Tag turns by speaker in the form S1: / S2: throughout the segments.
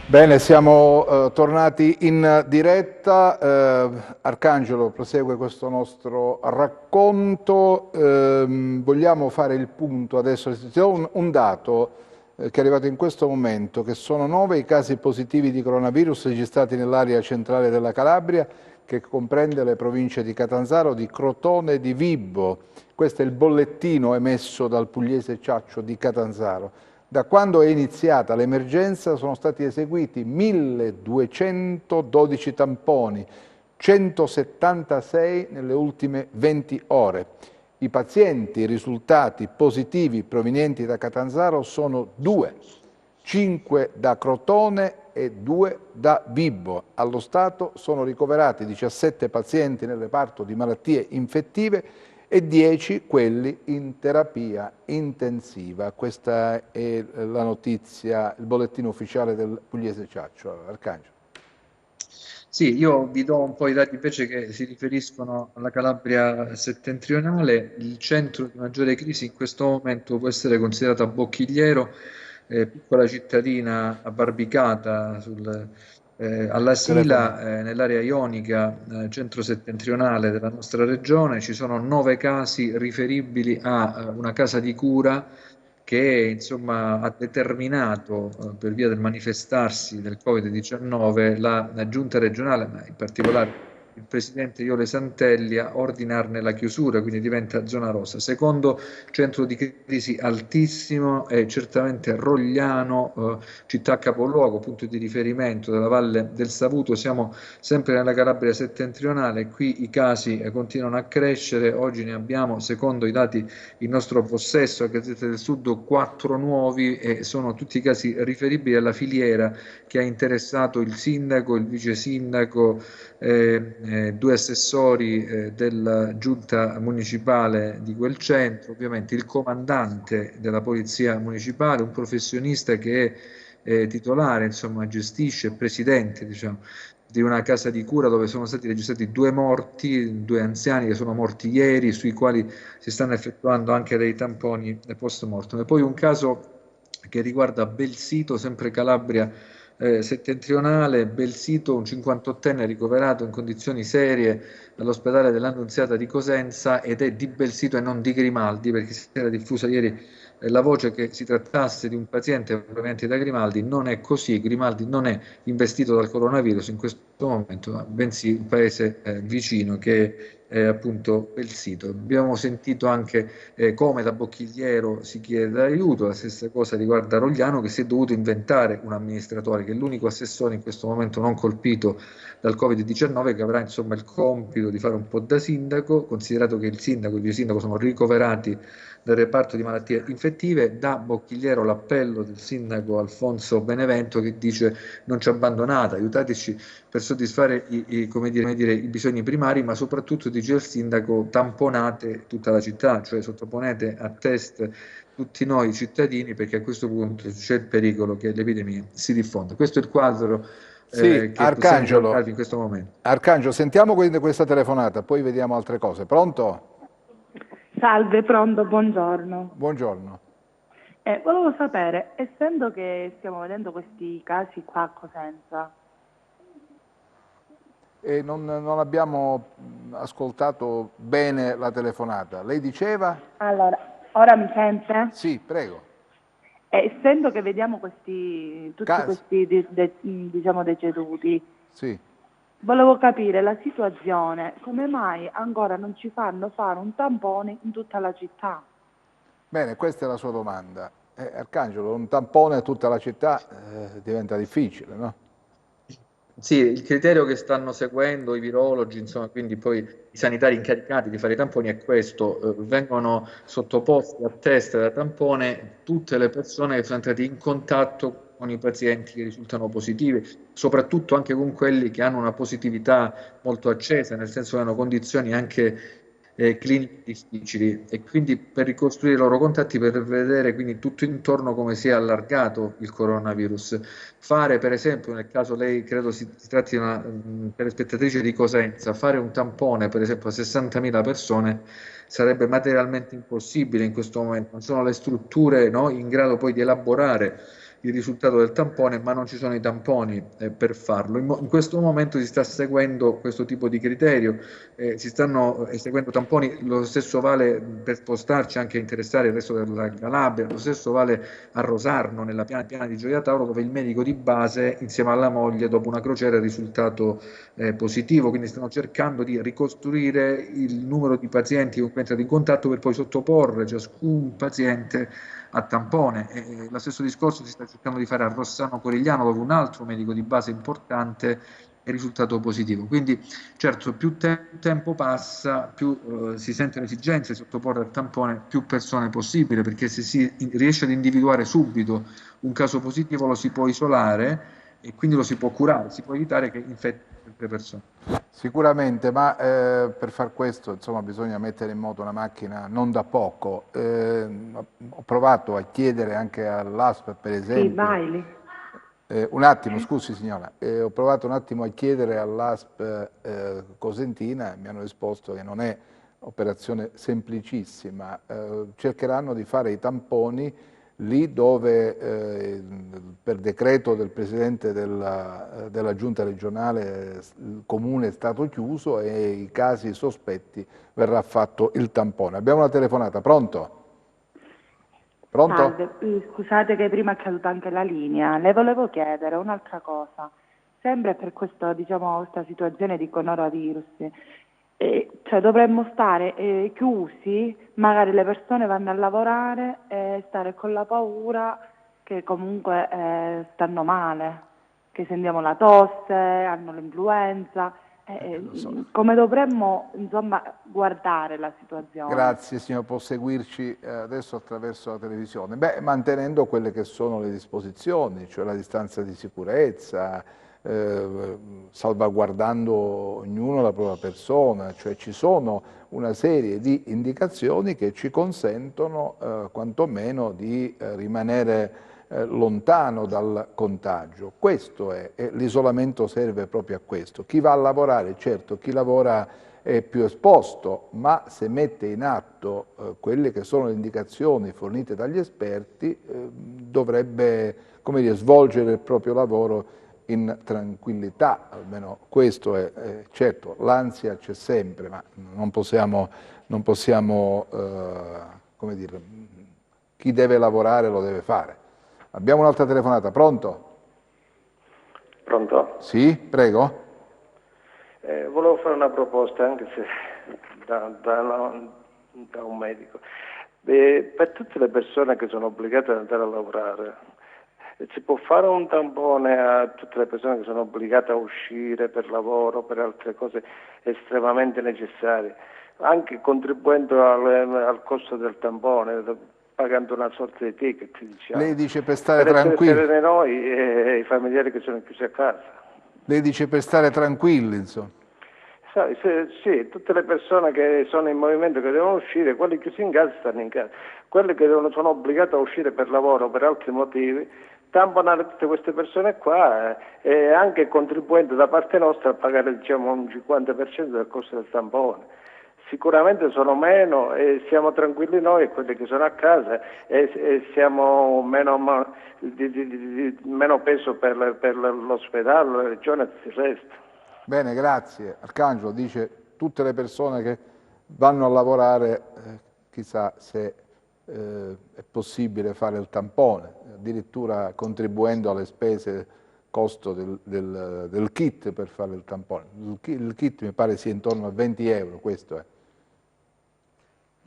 S1: Bene, siamo tornati in diretta. Arcangelo prosegue questo nostro racconto. Vogliamo fare il punto adesso. Ci do un dato che è arrivato in questo momento, che sono 9 i casi positivi di coronavirus registrati nell'area centrale della Calabria, che comprende le province di Catanzaro, di Crotone e di Vibo. Questo è il bollettino emesso dal pugliese Ciaccio di Catanzaro. Da quando è iniziata l'emergenza sono stati eseguiti 1212 tamponi, 176 nelle ultime 20 ore. I pazienti risultati positivi provenienti da Catanzaro sono 2, 5 da Crotone e 2 da Vibo. Allo Stato sono ricoverati 17 pazienti nel reparto di malattie infettive e 10 quelli in terapia intensiva. Questa è la notizia, il bollettino ufficiale del pugliese Ciaccio. Arcangelo.
S2: Sì, io vi do un po' i dati invece che si riferiscono alla Calabria settentrionale. Il centro di maggiore crisi in questo momento può essere considerato a Bocchigliero, piccola cittadina abbarbicata alla
S1: Telefono.
S2: Sila, nell'area ionica, centro-settentrionale della nostra regione. Ci sono 9 casi riferibili a una casa di cura che insomma ha determinato per via del manifestarsi del Covid-19 la giunta regionale, ma in particolare il presidente Iole Santelli, a ordinarne la chiusura, quindi diventa zona rossa. Secondo centro di crisi altissimo è certamente Rogliano, città capoluogo, punto di riferimento della Valle del Savuto. Siamo sempre nella Calabria settentrionale, qui i casi continuano a crescere. Oggi ne abbiamo, secondo i dati in nostro possesso, a Gazzetta del Sud, 4 nuovi, e sono tutti casi riferibili alla filiera che ha interessato il sindaco, il vice sindaco, 2 assessori della giunta municipale di quel centro, ovviamente il comandante della polizia municipale, un professionista che è titolare, insomma, gestisce, presidente, diciamo, di una casa di cura dove sono stati registrati 2 morti, 2 anziani che sono morti ieri, sui quali si stanno effettuando anche dei tamponi post mortem. E poi un caso che riguarda Belsito, sempre Calabria settentrionale. Belsito, un 58enne ricoverato in condizioni serie all'ospedale dell'Annunziata di Cosenza, ed è di Belsito e non di Grimaldi, perché si era diffusa ieri la voce che si trattasse di un paziente proveniente da Grimaldi. Non è così, Grimaldi non è investito dal coronavirus in questo momento, bensì un paese vicino che è appunto Belsito. Abbiamo sentito anche come da Bocchigliero si chiede aiuto. La stessa cosa riguarda Rogliano, che si è dovuto inventare un amministratore, che è l'unico assessore in questo momento non colpito dal Covid-19, che avrà insomma il compito di fare un po' da sindaco, considerato che il sindaco e il vice sindaco sono ricoverati del reparto di malattie infettive. Da Bocchigliero l'appello del sindaco Alfonso Benevento, che dice: non ci abbandonate, aiutateci per soddisfare come dire, i bisogni primari, ma soprattutto, dice il sindaco, tamponate tutta la città, cioè sottoponete a test tutti noi cittadini, perché a questo punto c'è il pericolo che l'epidemia si diffonda. Questo è il quadro
S1: Sì,
S2: che possiamo darvi in
S1: Arcangelo.
S2: questo momento.
S1: Arcangelo, sentiamo questa telefonata, poi vediamo altre cose. Pronto?
S3: Salve, pronto, buongiorno.
S1: Buongiorno.
S3: Volevo sapere, essendo che stiamo vedendo questi casi qua a Cosenza,
S1: Non abbiamo ascoltato bene la telefonata. Lei diceva?
S3: allora, ora mi sente?
S1: Sì, prego.
S3: Essendo che vediamo tutti
S1: Casi.
S3: questi diciamo deceduti,
S1: Sì.
S3: volevo capire la situazione, come mai ancora non ci fanno fare un tampone in tutta la città?
S1: Bene, questa è la sua domanda. Arcangelo, un tampone a tutta la città diventa difficile, no?
S2: Sì, il criterio che stanno seguendo i virologi, insomma, quindi poi i sanitari incaricati di fare i tamponi, è questo: vengono sottoposti a test da tampone tutte le persone che sono entrate in contatto con i pazienti che risultano positivi, soprattutto anche con quelli che hanno una positività molto accesa, nel senso che hanno condizioni anche cliniche difficili, e quindi per ricostruire i loro contatti, per vedere quindi tutto intorno come si è allargato il coronavirus. Fare, per esempio, nel caso lei credo si tratti di una telespettatrice di Cosenza, fare un tampone per esempio a 60.000 persone sarebbe materialmente impossibile in questo momento. Non sono le strutture, no, in grado poi di elaborare il risultato del tampone, ma non ci sono i tamponi per farlo. In questo momento si sta seguendo questo tipo di criterio, si stanno eseguendo tamponi, lo stesso vale per spostarci anche a interessare il resto della Calabria, lo stesso vale a Rosarno, nella piana di Gioia Tauro, dove il medico di base, insieme alla moglie, dopo una crociera è risultato positivo, quindi stanno cercando di ricostruire il numero di pazienti con cui è entrato in contatto per poi sottoporre ciascun paziente a tampone. Lo stesso discorso si sta cercando di fare a Rossano Corigliano, dove un altro medico di base importante è risultato positivo. Quindi certo, più tempo passa, più si sente l'esigenza di sottoporre al tampone più persone possibile, perché se si riesce ad individuare subito un caso positivo lo si può isolare e quindi lo si può curare, si può evitare che infetti altre persone.
S1: Sicuramente, ma per far questo insomma, bisogna mettere in moto una macchina non da poco. Ho provato a chiedere anche all'ASP, per esempio.
S3: Sì, vai.
S1: Un attimo, scusi signora, ho provato un attimo a chiedere all'ASP Cosentina e mi hanno risposto che non è operazione semplicissima, cercheranno di fare i tamponi lì dove per decreto del Presidente della Giunta regionale il comune è stato chiuso e i casi sospetti verrà fatto il tampone. Abbiamo una telefonata, pronto? Pronto?
S3: Salve, scusate che prima è caduta anche la linea. Le volevo chiedere un'altra cosa, sempre per questo, diciamo, questa situazione di coronavirus. Cioè dovremmo stare chiusi, magari le persone vanno a lavorare e stare con la paura che comunque stanno male, che sentiamo la tosse, hanno l'influenza.
S1: Lo so.
S3: Come dovremmo, insomma, guardare la situazione?
S1: Grazie signor, può seguirci adesso attraverso la televisione. Beh, mantenendo quelle che sono le disposizioni, cioè la distanza di sicurezza, salvaguardando ognuno la propria persona, cioè ci sono una serie di indicazioni che ci consentono quantomeno di rimanere lontano dal contagio. Questo è, e l'isolamento serve proprio a questo. Chi va a lavorare, certo, chi lavora è più esposto, ma se mette in atto quelle che sono le indicazioni fornite dagli esperti, dovrebbe, come dire, svolgere il proprio lavoro in tranquillità, almeno questo è certo, l'ansia c'è sempre, ma non possiamo come dire, chi deve lavorare lo deve fare. Abbiamo un'altra telefonata, pronto?
S4: Pronto?
S1: Sì, prego.
S4: Volevo fare una proposta, anche se da un medico. Per tutte le persone che sono obbligate ad andare a lavorare, si può fare un tampone a tutte le persone che sono obbligate a uscire per lavoro, per altre cose estremamente necessarie, anche contribuendo al costo del tampone, pagando una sorta di ticket, diciamo.
S1: Lei dice per stare
S4: per essere
S1: tranquilli.
S4: sereni noi e i familiari che sono chiusi a casa.
S1: Lei dice per stare tranquilli, insomma.
S4: Sì, tutte le persone che sono in movimento, che devono uscire, quelli chiusi in casa stanno in casa, quelli che sono obbligati a uscire per lavoro o per altri motivi, tamponare tutte queste persone qua e anche contribuendo da parte nostra a pagare, diciamo, un 50% del costo del tampone. Sicuramente sono meno e siamo tranquilli noi e quelli che sono a casa e siamo meno peso per l'ospedale, la regione e tutto il resto.
S1: Bene, grazie. Arcangelo dice tutte le persone che vanno a lavorare, chissà se è possibile fare il tampone, addirittura contribuendo alle spese, costo del kit per fare il tampone. Il kit mi pare sia intorno a 20 euro, questo è.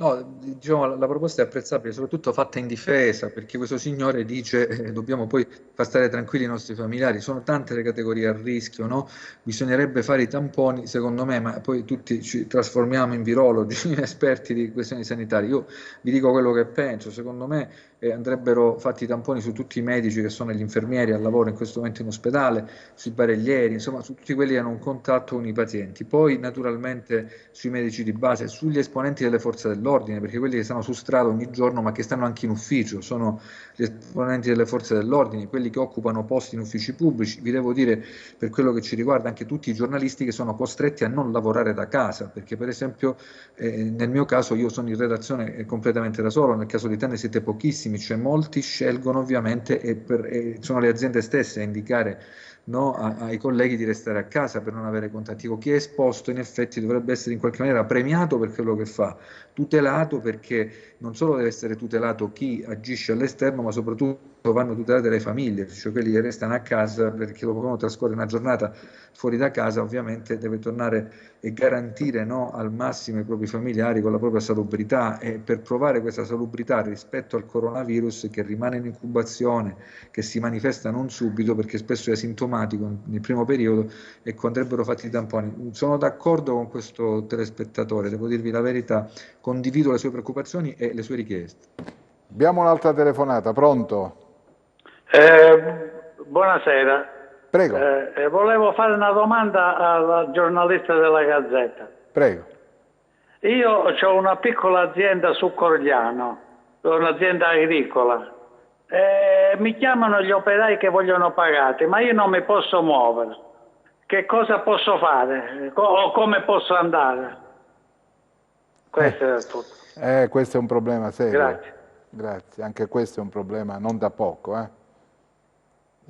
S2: No, diciamo, la proposta è apprezzabile, soprattutto fatta in difesa, perché questo signore dice dobbiamo poi far stare tranquilli i nostri familiari. Sono tante le categorie a rischio, no? Bisognerebbe fare i tamponi, secondo me, ma poi tutti ci trasformiamo in virologi, in esperti di questioni sanitarie. Io vi dico quello che penso, secondo me andrebbero fatti i tamponi su tutti i medici che sono gli infermieri al lavoro in questo momento in ospedale, sui barellieri, insomma su tutti quelli che hanno un contatto con i pazienti. Poi naturalmente sui medici di base, sugli esponenti delle forze dell'ordine, dell'ordine, perché quelli che stanno su strada ogni giorno, ma che stanno anche in ufficio, sono gli esponenti delle forze dell'ordine, quelli che occupano posti in uffici pubblici. Vi devo dire, per quello che ci riguarda, anche tutti i giornalisti che sono costretti a non lavorare da casa, perché per esempio nel mio caso io sono in redazione completamente da solo, nel caso di te ne siete pochissimi, cioè molti scelgono ovviamente e sono le aziende stesse a indicare, no, ai colleghi di restare a casa per non avere contatti. Chi è esposto in effetti dovrebbe essere in qualche maniera premiato per quello che fa, tutelato, perché non solo deve essere tutelato chi agisce all'esterno, ma soprattutto vanno tutelate le famiglie, cioè quelli che restano a casa, perché dopo che uno trascorre una giornata fuori da casa ovviamente deve tornare e garantire, no, al massimo i propri familiari con la propria salubrità, e per provare questa salubrità rispetto al coronavirus, che rimane in incubazione, che si manifesta non subito perché spesso è asintomatico nel primo periodo, ecco, andrebbero fatti i tamponi. Sono d'accordo con questo telespettatore, devo dirvi la verità, condivido le sue preoccupazioni e le sue richieste.
S1: Abbiamo un'altra telefonata, pronto?
S5: Buonasera.
S1: Prego.
S5: Volevo fare una domanda al giornalista della Gazzetta.
S1: Prego.
S5: Io ho una piccola azienda su Corigliano, un'azienda agricola. Mi chiamano gli operai che vogliono pagati, ma io non mi posso muovere. Che cosa posso fare? O come posso andare? Questo è tutto.
S1: Questo è un problema serio.
S5: Grazie.
S1: Grazie, anche questo è un problema non da poco.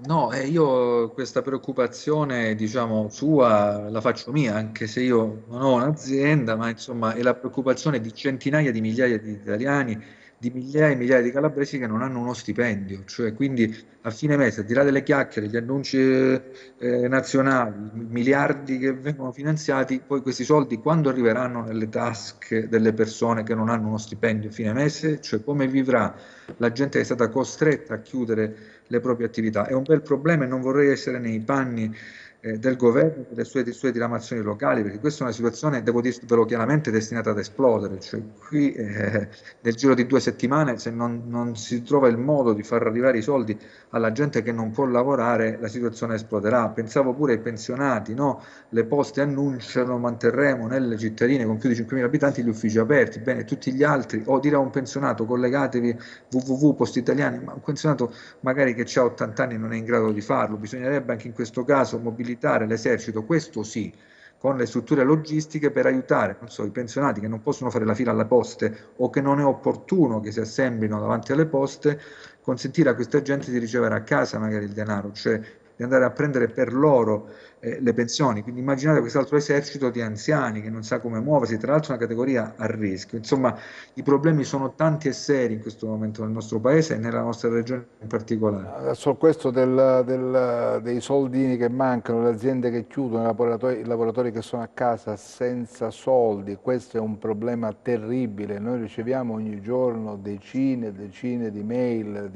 S2: No, io questa preoccupazione, diciamo, sua la faccio mia, anche se io non ho un'azienda, ma insomma è la preoccupazione di centinaia di migliaia di italiani, di migliaia e migliaia di calabresi che non hanno uno stipendio, cioè quindi a fine mese, al di là delle chiacchiere, gli annunci nazionali, miliardi che vengono finanziati, poi questi soldi quando arriveranno nelle tasche delle persone che non hanno uno stipendio a fine mese, cioè come vivrà la gente che è stata costretta a chiudere le proprie attività. È un bel problema e non vorrei essere nei panni del governo, delle sue diramazioni locali, perché questa è una situazione, devo dirvelo chiaramente, destinata ad esplodere. Cioè, qui nel giro di 2 settimane, se non si trova il modo di far arrivare i soldi alla gente che non può lavorare, la situazione esploderà. Pensavo pure ai pensionati, no? Le poste annunciano: manterremo nelle cittadine con più di 5.000 abitanti gli uffici aperti. Bene, tutti gli altri, o dire a un pensionato: collegatevi www.postitaliani, ma un pensionato magari che ha 80 anni non è in grado di farlo. Bisognerebbe anche in questo caso mobilitare l'esercito, questo sì, con le strutture logistiche per aiutare, non so, i pensionati che non possono fare la fila alle poste o che non è opportuno che si assemblino davanti alle poste, consentire a questa gente di ricevere a casa magari il denaro, cioè di andare a prendere per loro le pensioni. Quindi immaginate quest'altro esercito di anziani che non sa come muoversi, tra l'altro una categoria a rischio. Insomma, i problemi sono tanti e seri in questo momento nel nostro paese e nella nostra regione in particolare.
S1: Adesso questo dei soldini che mancano, le aziende che chiudono, i lavoratori che sono a casa senza soldi, questo è un problema terribile. Noi riceviamo ogni giorno decine e decine di mail,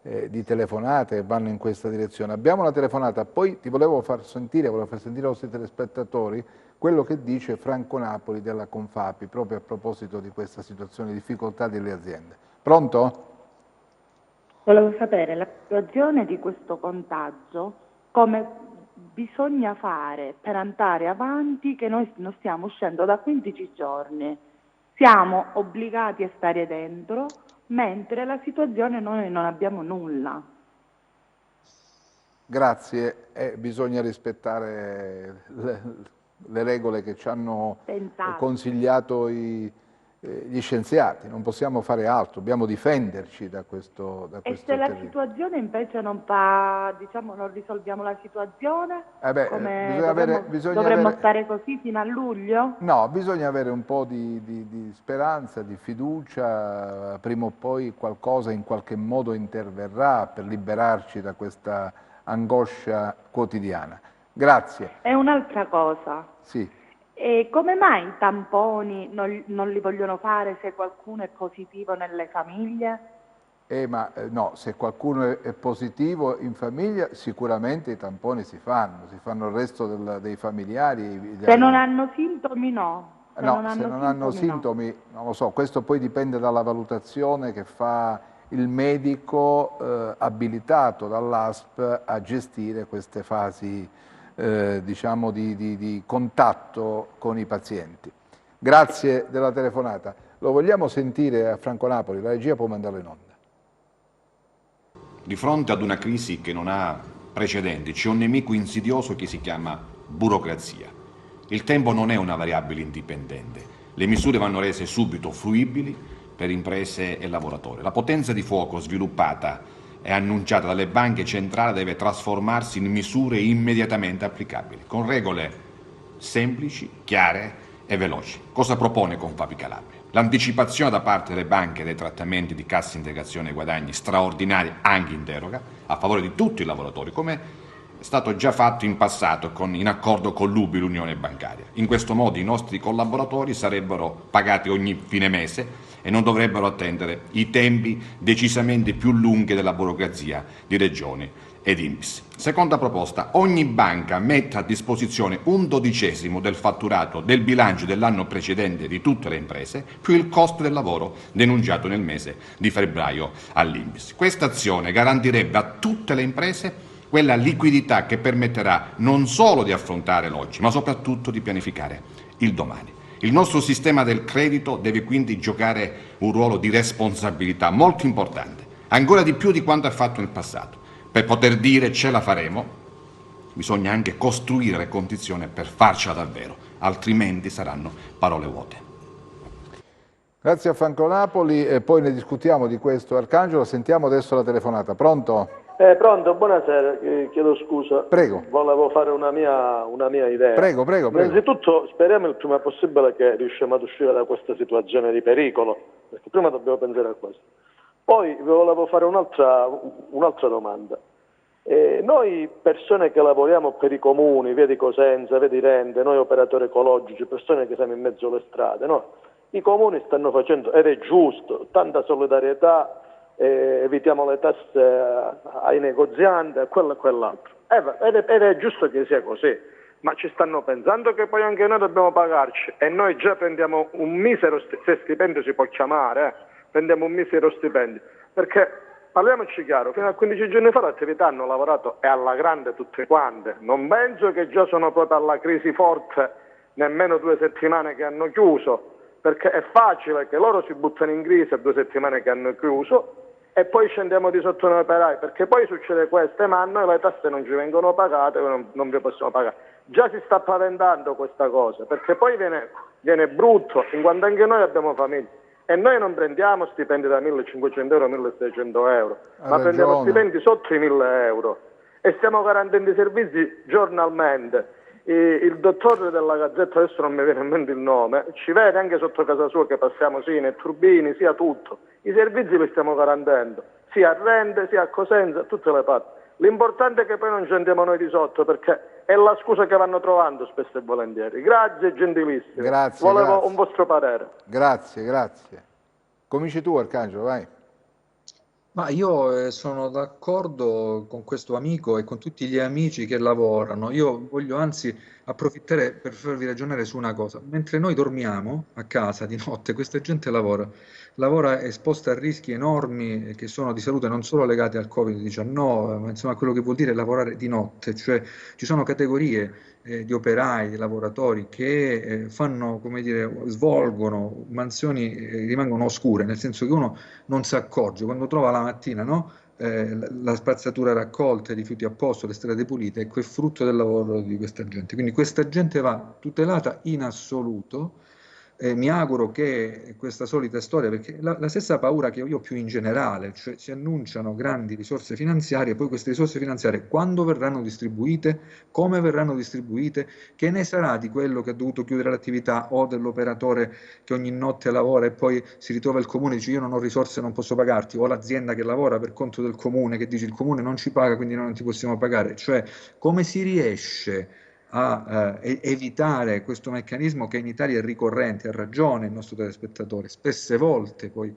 S1: di telefonate che vanno in questa direzione. Abbiamo una telefonata, poi volevo far sentire ai vostri telespettatori quello che dice Franco Napoli della Confapi, proprio a proposito di questa situazione di difficoltà delle aziende. Pronto?
S3: Volevo sapere la situazione di questo contagio, come bisogna fare per andare avanti, che noi non stiamo uscendo da 15 giorni, siamo obbligati a stare dentro, mentre la situazione noi non abbiamo nulla.
S1: Grazie, bisogna rispettare le regole che ci hanno consigliato gli scienziati, non possiamo fare altro, dobbiamo difenderci da questo
S3: E se la situazione invece non va, diciamo, non risolviamo la situazione, dovremmo stare così fino a luglio?
S1: No, bisogna avere un po' di speranza, di fiducia, prima o poi qualcosa in qualche modo interverrà per liberarci da questa angoscia quotidiana. Grazie.
S3: E un'altra cosa.
S1: Sì.
S3: E come mai i tamponi non li vogliono fare se qualcuno è positivo nelle famiglie?
S1: No, se qualcuno è positivo in famiglia sicuramente i tamponi si fanno il resto dei familiari.
S3: Se non hanno sintomi no.
S1: Se non hanno sintomi, non lo so, questo poi dipende dalla valutazione che fa il medico abilitato dall'ASP a gestire queste fasi diciamo di contatto con i pazienti. Grazie della telefonata. Lo vogliamo sentire a Franco Napoli? La regia può mandarlo in onda.
S6: Di fronte ad una crisi che non ha precedenti, c'è un nemico insidioso che si chiama burocrazia. Il tempo non è una variabile indipendente. Le misure vanno rese subito fruibili per imprese e lavoratori. La potenza di fuoco sviluppata e annunciata dalle banche centrali deve trasformarsi in misure immediatamente applicabili, con regole semplici, chiare e veloci. Cosa propone Confapi Calabria? L'anticipazione da parte delle banche dei trattamenti di cassa integrazione guadagni straordinari anche in deroga a favore di tutti i lavoratori, come è stato già fatto in passato in accordo con l'UBI, l'Unione Bancaria. In questo modo i nostri collaboratori sarebbero pagati ogni fine mese e non dovrebbero attendere i tempi decisamente più lunghi della burocrazia di regioni ed INPS. Seconda proposta, ogni banca metta a disposizione 1/12 del fatturato del bilancio dell'anno precedente di tutte le imprese, più il costo del lavoro denunciato nel mese di febbraio all'INPS. Questa azione garantirebbe a tutte le imprese quella liquidità che permetterà non solo di affrontare l'oggi, ma soprattutto di pianificare il domani. Il nostro sistema del credito deve quindi giocare un ruolo di responsabilità molto importante, ancora di più di quanto ha fatto nel passato. Per poter dire ce la faremo, bisogna anche costruire le condizioni per farcela davvero, altrimenti saranno parole vuote.
S1: Grazie a Franco Napoli e poi ne discutiamo di questo. Arcangelo, sentiamo adesso la telefonata. Pronto?
S7: Pronto, buonasera, chiedo scusa.
S1: Prego.
S7: Volevo fare una mia idea.
S1: Prego.
S7: Innanzitutto speriamo il prima possibile che riusciamo ad uscire da questa situazione di pericolo, perché prima dobbiamo pensare a questo. Poi vi volevo fare un'altra domanda. Noi persone che lavoriamo per i comuni, via di Cosenza, via di Rende, noi operatori ecologici, persone che siamo in mezzo alle strade, no? I comuni stanno facendo, ed è giusto, tanta solidarietà, evitiamo le tasse ai negozianti, a quello e quell'altro. Ed è giusto che sia così, ma ci stanno pensando che poi anche noi dobbiamo pagarci e noi già prendiamo un misero, se stipendio si può chiamare, prendiamo un misero stipendio, perché parliamoci chiaro, fino a 15 giorni fa le attività hanno lavorato e alla grande tutte quante, non penso che già sono proprio alla crisi forte nemmeno 2 settimane che hanno chiuso, perché è facile che loro si buttano in crisi a 2 settimane che hanno chiuso e poi scendiamo di sotto noi operai, perché poi succede questo, ma a noi le tasse non ci vengono pagate, non vi possiamo pagare. Già si sta paventando questa cosa, perché poi viene brutto, in quanto anche noi abbiamo famiglie. E noi non prendiamo stipendi da 1.500 euro, 1.600 euro, ma prendiamo stipendi sotto i 1.000 euro e stiamo garantendo i servizi giornalmente. Il dottore della Gazzetta, adesso non mi viene in mente il nome, ci vede anche sotto casa sua che passiamo sia nei turbini, sia tutto. I servizi li stiamo garantendo, sia a Rende, sia a Cosenza, a tutte le parti. L'importante è che poi non ci andiamo noi di sotto, perché è la scusa che vanno trovando spesso e volentieri. Grazie, gentilissimo. Volevo un vostro parere.
S1: Grazie. Cominci tu, Arcangelo, vai.
S2: Ma io sono d'accordo con questo amico e con tutti gli amici che lavorano. Io voglio anzi approfittare per farvi ragionare su una cosa. Mentre noi dormiamo a casa di notte, questa gente lavora esposta a rischi enormi che sono di salute non solo legati al Covid-19, ma insomma quello che vuol dire lavorare di notte, cioè ci sono categorie di operai, di lavoratori che fanno, come dire, svolgono mansioni rimangono oscure, nel senso che uno non si accorge quando trova la mattina, no? La spazzatura raccolta, i rifiuti a posto, le strade pulite, ecco, è frutto del lavoro di questa gente. Quindi questa gente va tutelata in assoluto. Mi auguro che questa solita storia, perché la stessa paura che io ho più in generale, cioè si annunciano grandi risorse finanziarie, poi queste risorse finanziarie quando verranno distribuite, come verranno distribuite, che ne sarà di quello che ha dovuto chiudere l'attività o dell'operatore che ogni notte lavora e poi si ritrova il comune e dice io non ho risorse, non posso pagarti, o l'azienda che lavora per conto del comune che dice il comune non ci paga quindi noi non ti possiamo pagare, cioè come si riesce a evitare questo meccanismo che in Italia è ricorrente, ha ragione il nostro telespettatore, spesse volte poi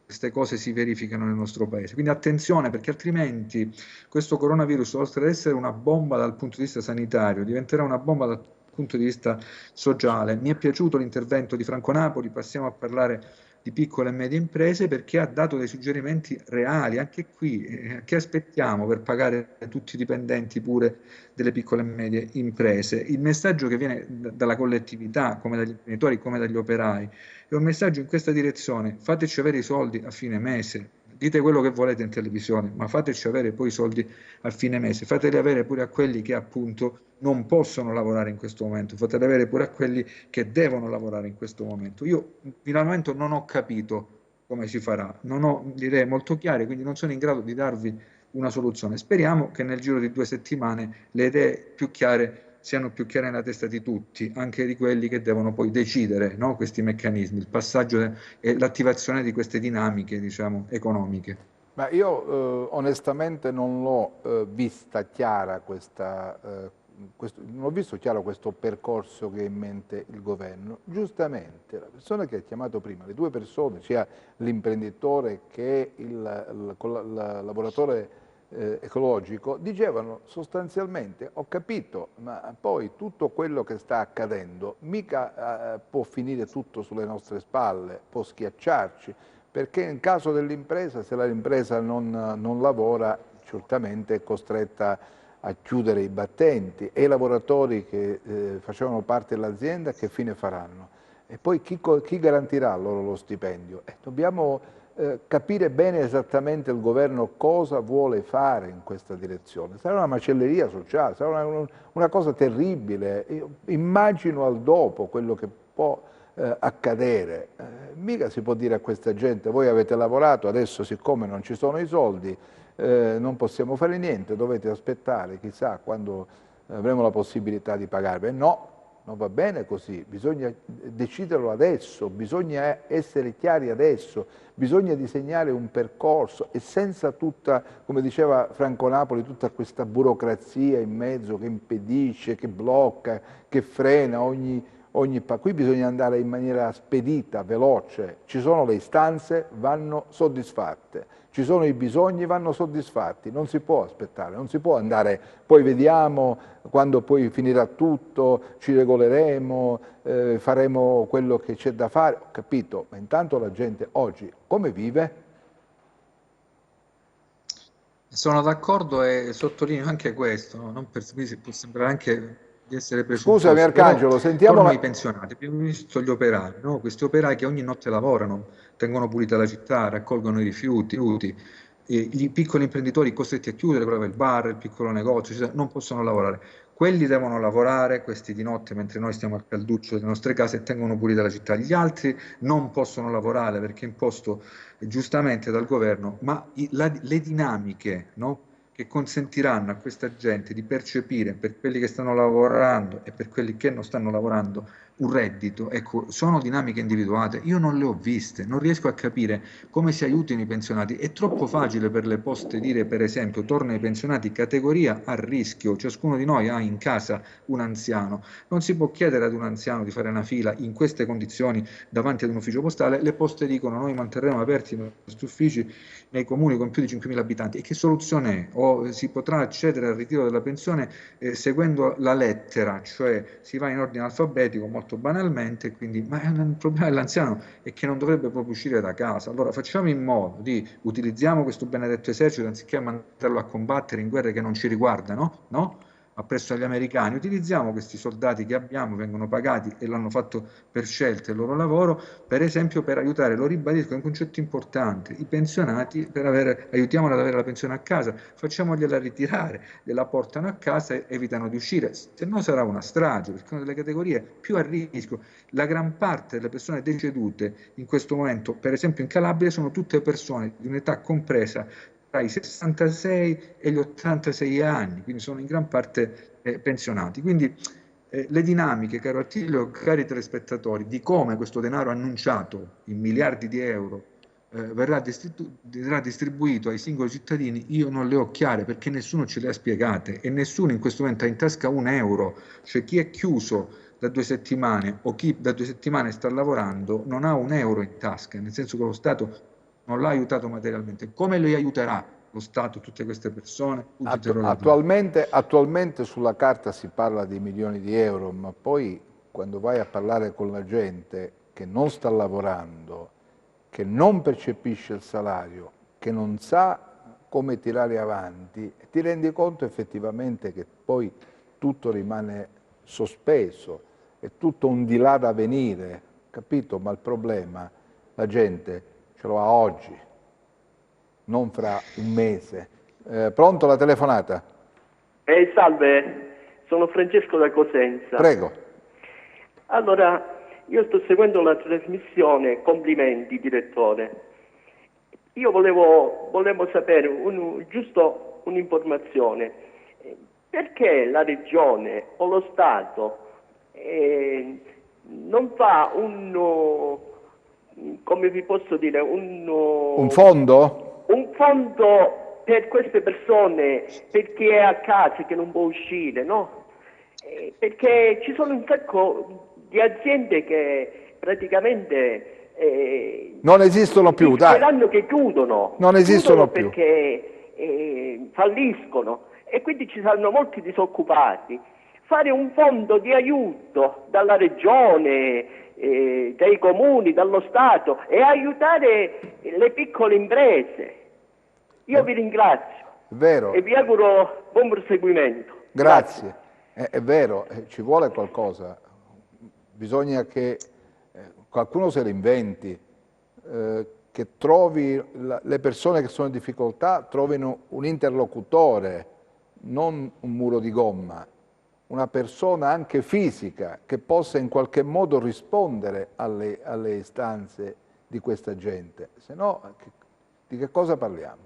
S2: queste cose si verificano nel nostro paese. Quindi attenzione, perché altrimenti questo coronavirus, oltre ad essere una bomba dal punto di vista sanitario, diventerà una bomba dal punto di vista sociale. Mi è piaciuto l'intervento di Franco Napoli, passiamo a parlare di piccole e medie imprese, perché ha dato dei suggerimenti reali. Anche qui, che aspettiamo per pagare tutti i dipendenti pure delle piccole e medie imprese? Il messaggio che viene dalla collettività, come dagli imprenditori, come dagli operai, è un messaggio in questa direzione: fateci avere i soldi a fine mese. Dite quello che volete in televisione, ma fateci avere poi i soldi a fine mese, fateli avere pure a quelli che appunto non possono lavorare in questo momento, fateli avere pure a quelli che devono lavorare in questo momento. Io fino al momento non ho capito come si farà, non ho le idee molto chiare, quindi non sono in grado di darvi una soluzione. Speriamo che nel giro di 2 settimane le idee più chiare siano più chiare nella testa di tutti, anche di quelli che devono poi decidere, no, questi meccanismi, il passaggio e l'attivazione di queste dinamiche, diciamo, economiche.
S1: Ma io onestamente non l'ho vista chiara non ho visto chiaro questo percorso che ha in mente il governo. Giustamente, la persona che ha chiamato prima, le due persone, sia l'imprenditore che il lavoratore ecologico, dicevano sostanzialmente: ho capito, ma poi tutto quello che sta accadendo mica può finire tutto sulle nostre spalle, può schiacciarci, perché in caso dell'impresa, se l'impresa non lavora, certamente è costretta a chiudere i battenti, e i lavoratori che facevano parte dell'azienda che fine faranno? E poi chi garantirà loro lo stipendio? Dobbiamo capire bene esattamente il governo cosa vuole fare in questa direzione. Sarà una macelleria sociale, sarà una cosa terribile. Io immagino al dopo quello che può accadere. Mica si può dire a questa gente: voi avete lavorato, adesso siccome non ci sono i soldi non possiamo fare niente, dovete aspettare chissà quando avremo la possibilità di pagarvi. No, non va bene così, bisogna deciderlo adesso, bisogna essere chiari adesso, bisogna disegnare un percorso, e senza tutta, come diceva Franco Napoli, tutta questa burocrazia in mezzo che impedisce, che blocca, che frena qui bisogna andare in maniera spedita, veloce. Ci sono le istanze, vanno soddisfatte. Ci sono i bisogni, vanno soddisfatti. Non si può aspettare, non si può andare, poi vediamo, quando poi finirà tutto, ci regoleremo, faremo quello che c'è da fare. Ho capito, ma intanto la gente oggi come vive?
S2: Sono d'accordo e sottolineo anche questo, no? Non per può sembrare anche di essere presuntuoso.
S1: Scusami Arcangelo, sentiamo
S2: torno ai pensionati, abbiamo visto gli operai, no? Questi operai che ogni notte lavorano, tengono pulita la città, raccolgono i rifiuti, i piccoli imprenditori costretti a chiudere, il bar, il piccolo negozio, cioè, non possono lavorare. Quelli devono lavorare, questi di notte, mentre noi stiamo al calduccio delle nostre case e tengono pulita la città. Gli altri non possono lavorare perché è imposto giustamente dal governo, ma le dinamiche, no, che consentiranno a questa gente di percepire, per quelli che stanno lavorando e per quelli che non stanno lavorando, un reddito, ecco, sono dinamiche individuate. Io non le ho viste, non riesco a capire come si aiutino i pensionati. È troppo facile per le poste dire, per esempio, torna ai pensionati categoria a rischio, ciascuno di noi ha in casa un anziano. Non si può chiedere ad un anziano di fare una fila in queste condizioni davanti ad un ufficio postale. Le poste dicono: noi manterremo aperti i nostri uffici nei comuni con più di 5.000 abitanti. E che soluzione è? O si potrà accedere al ritiro della pensione seguendo la lettera, cioè si va in ordine alfabetico molto banalmente, quindi, ma il problema dell'anziano è che non dovrebbe proprio uscire da casa. Allora facciamo in modo di utilizziamo questo benedetto esercito anziché mandarlo a combattere in guerre che non ci riguardano, no? Appresso agli americani, utilizziamo questi soldati che abbiamo, vengono pagati e l'hanno fatto per scelta il loro lavoro, per esempio per aiutare, lo ribadisco, è un concetto importante, i pensionati, aiutiamoli ad avere la pensione a casa, facciamogliela ritirare, gliela portano a casa e evitano di uscire, se no sarà una strage, perché sono delle categorie più a rischio. La gran parte delle persone decedute in questo momento, per esempio in Calabria, sono tutte persone di un'età compresa tra i 66 e gli 86 anni, quindi sono in gran parte pensionati. Quindi le dinamiche, caro Attilio, cari telespettatori, di come questo denaro annunciato in miliardi di euro verrà distribuito ai singoli cittadini, io non le ho chiare, perché nessuno ce le ha spiegate e nessuno in questo momento ha in tasca un euro. Cioè chi è chiuso da 2 settimane o chi da 2 settimane sta lavorando non ha un euro in tasca, nel senso che lo Stato non l'ha aiutato materialmente. Come lo aiuterà lo Stato tutte queste persone?
S1: Attualmente sulla carta si parla di milioni di euro, ma poi quando vai a parlare con la gente che non sta lavorando che non percepisce il salario, che non sa come tirare avanti, ti rendi conto effettivamente che poi tutto rimane sospeso, è tutto un di là da venire, capito? Ma il problema la gente ce lo ha oggi, non fra un mese. Pronto la telefonata?
S8: Salve, sono Francesco da Cosenza.
S1: Prego.
S8: Allora, io sto seguendo la trasmissione, complimenti direttore. Io volevo sapere giusto un'informazione. Perché la Regione o lo Stato non fa come vi posso dire,
S1: un fondo?
S8: Un fondo per queste persone, per chi è a casa che non può uscire, no? Perché ci sono un sacco di aziende che praticamente
S1: non esistono più, dai.
S8: Sperando che chiudono.
S1: Non esistono più.
S8: Perché falliscono e quindi ci saranno molti disoccupati. Fare un fondo di aiuto dalla Regione, dai comuni, dallo Stato e aiutare le piccole imprese. Io vi ringrazio.
S1: Vero.
S8: E vi auguro buon proseguimento.
S1: Grazie. È vero, ci vuole qualcosa. Bisogna che qualcuno se lo inventi, che trovi le persone che sono in difficoltà, trovino un interlocutore, non un muro di gomma, una persona anche fisica che possa in qualche modo rispondere alle istanze di questa gente. Se no, di che cosa parliamo?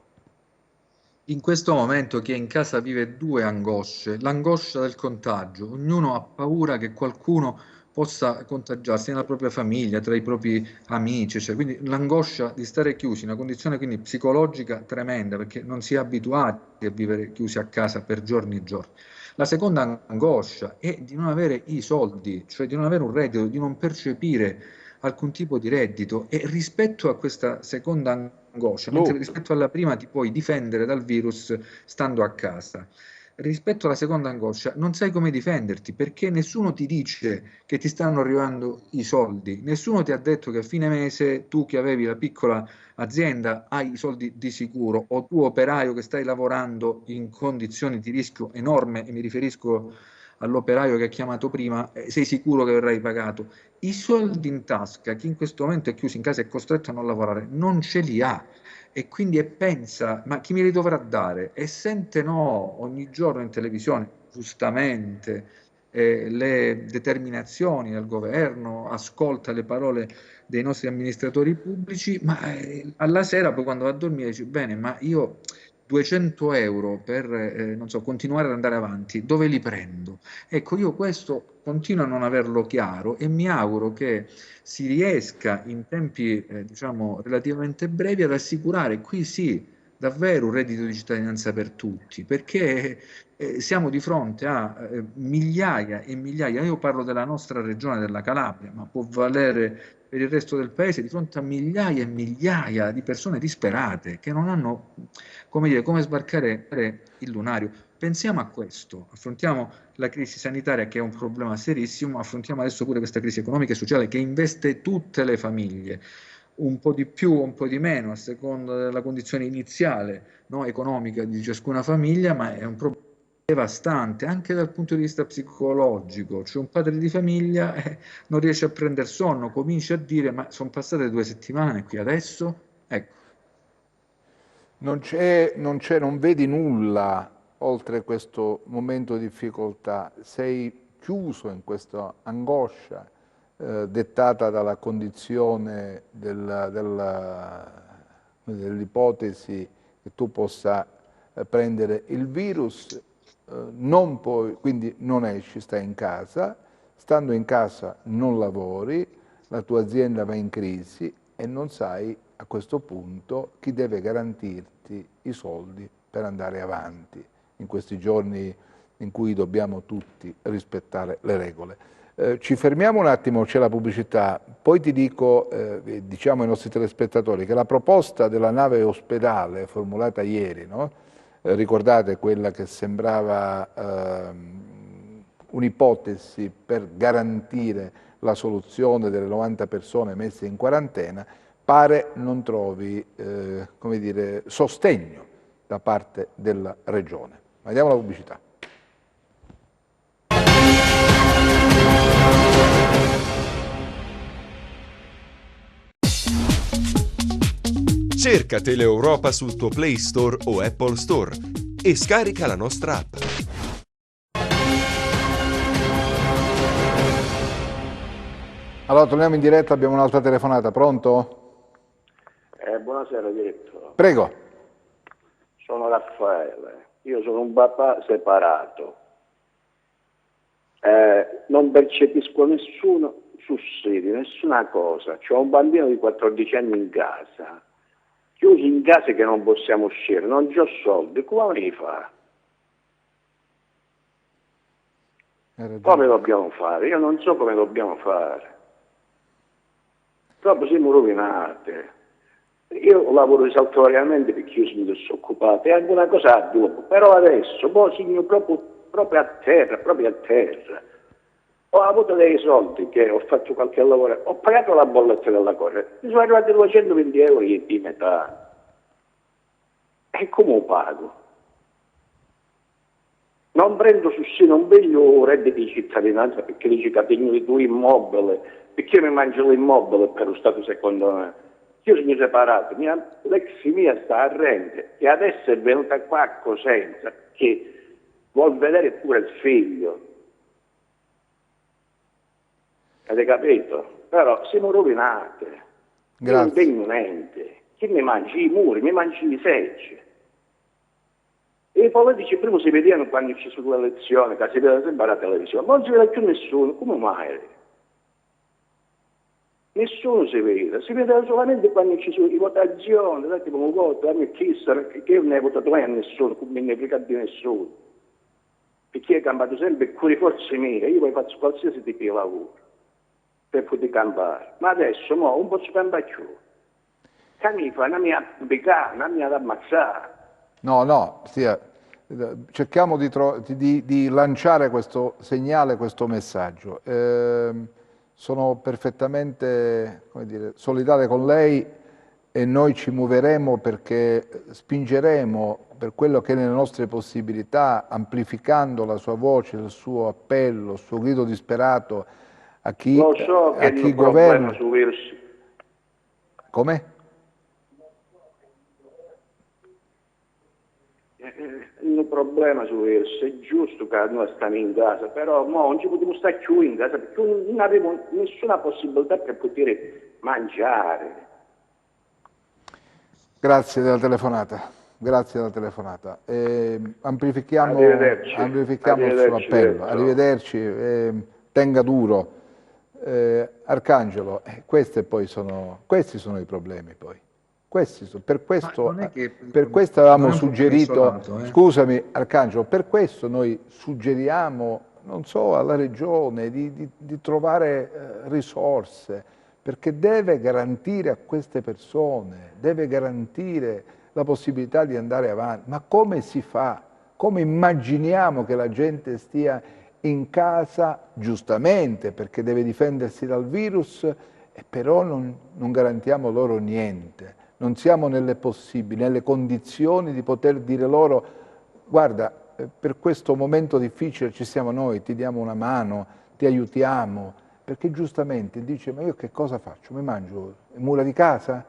S2: In questo momento chi è in casa vive due angosce, l'angoscia del contagio, ognuno ha paura che qualcuno possa contagiarsi nella propria famiglia, tra i propri amici, cioè, quindi l'angoscia di stare chiusi, una condizione quindi psicologica tremenda perché non si è abituati a vivere chiusi a casa per giorni e giorni. La seconda angoscia è di non avere i soldi, cioè di non avere un reddito, di non percepire alcun tipo di reddito e rispetto a questa seconda angoscia, mentre rispetto alla prima ti puoi difendere dal virus stando a casa. Rispetto alla seconda angoscia non sai come difenderti perché nessuno ti dice che ti stanno arrivando i soldi, nessuno ti ha detto che a fine mese tu che avevi la piccola azienda hai i soldi di sicuro o tu operaio che stai lavorando in condizioni di rischio enorme e mi riferisco all'operaio che ha chiamato prima, sei sicuro che verrai pagato. I soldi in tasca, chi in questo momento è chiuso in casa e è costretto a non lavorare, non ce li ha. E quindi pensa, ma chi me li dovrà dare? E sente no, ogni giorno in televisione, giustamente, le determinazioni del governo, ascolta le parole dei nostri amministratori pubblici, ma alla sera poi quando va a dormire dice, bene, ma io 200 euro per non so, continuare ad andare avanti, dove li prendo? Ecco, io questo continuo a non averlo chiaro e mi auguro che si riesca in tempi diciamo relativamente brevi ad assicurare qui sì davvero un reddito di cittadinanza per tutti, perché siamo di fronte a migliaia e migliaia, io parlo della nostra regione, della Calabria, ma può valere per il resto del paese, di fronte a migliaia e migliaia di persone disperate che non hanno come dire, come sbarcare il lunario. Pensiamo a questo, affrontiamo la crisi sanitaria che è un problema serissimo, affrontiamo adesso pure questa crisi economica e sociale che investe tutte le famiglie, un po' di più o un po' di meno a seconda della condizione iniziale, no, economica di ciascuna famiglia, ma è un problema devastante anche dal punto di vista psicologico. Cioè un padre di famiglia non riesce a prendere sonno, comincia a dire ma sono passate 2 settimane qui adesso, ecco.
S1: Non vedi nulla oltre questo momento di difficoltà, sei chiuso in questa angoscia dettata dalla condizione dell'ipotesi che tu possa prendere il virus, non puoi, quindi non esci, stai in casa, stando in casa non lavori, la tua azienda va in crisi e non sai a questo punto chi deve garantirti i soldi per andare avanti in questi giorni in cui dobbiamo tutti rispettare le regole. Ci fermiamo un attimo, c'è la pubblicità, poi ti dico, diciamo ai nostri telespettatori, che la proposta della nave ospedale formulata ieri, no? Ricordate quella che sembrava un'ipotesi per garantire la soluzione delle 90 persone messe in quarantena, pare non trovi come dire, sostegno da parte della Regione. Vediamo la pubblicità.
S9: Cerca Teleeuropa sul tuo Play Store o Apple Store e scarica la nostra app.
S1: Allora, torniamo in diretta, abbiamo un'altra telefonata, pronto?
S4: Buonasera direttore.
S1: Prego.
S4: Sono Raffaele, io sono un papà separato, non percepisco nessuno sussidio, nessuna cosa, ho un bambino di 14 anni in casa, chiusi in casa che non possiamo uscire, non ho soldi, come li fa? Come dobbiamo fare? Io non so come dobbiamo fare. Proprio siamo rovinati. Io lavoro esaltatoriamente perché io sono disoccupato, è anche una cosa a dopo, però adesso, poi signor proprio a terra. Ho avuto dei soldi che ho fatto qualche lavoro, ho pagato la bolletta della corrente, mi sono arrivati 220 euro di metà. E come pago? Non prendo sussidio, non vedo reddito di cittadinanza perché dici che tengo il tuo immobile, perché io mi mangio l'immobile per lo Stato secondo me. Io sono separato, l'ex mia sta a rente e adesso è venuta qua a Cosenza che vuol vedere pure il figlio. Avete capito? Però siamo rovinati. Io non tengo niente. Chi mi mangi? I muri, mi mangi i seggi. E i politici prima si vedevano quando ci sono le elezioni, che si vedeva sempre la televisione, ma non si vede più nessuno, come mai? Nessuno si vede solamente quando ci sono le votazioni, tipo un voto, a me chissà, che io non ne ho votato mai a nessuno, come ne frega di nessuno. Perché ho cambiato sempre con le forze mie, io poi faccio qualsiasi tipo di lavoro per poter campare. Ma adesso non posso campare più. Che mi fa? Non mi ha piccato, non mi ha ammazzare.
S1: No, cerchiamo di lanciare questo segnale, questo messaggio. Sono perfettamente, come dire, solidale con lei e noi ci muoveremo perché spingeremo per quello che è nelle nostre possibilità, amplificando la sua voce, il suo appello, il suo grido disperato a chi,
S4: lo so che
S1: a chi
S4: il
S1: governa.
S4: Problema su virus.
S1: Come?
S4: Il problema su questo è giusto che noi stiamo in casa, però non ci possiamo stare più in casa perché non abbiamo nessuna possibilità per poter mangiare.
S1: Grazie della telefonata. Amplifichiamo il suo appello. Arrivederci, tenga duro. Arcangelo, questi sono i problemi poi. Per questo avevamo suggerito, scusami Arcangelo, per questo noi suggeriamo, non so, alla Regione di trovare risorse, perché deve garantire a queste persone, deve garantire la possibilità di andare avanti. Ma come si fa? Come immaginiamo che la gente stia in casa, giustamente, perché deve difendersi dal virus, e però non garantiamo loro niente. Non siamo nelle condizioni di poter dire loro: guarda, per questo momento difficile ci siamo noi, ti diamo una mano, ti aiutiamo, perché giustamente dice: ma io che cosa faccio? Mi mangio le mura di casa?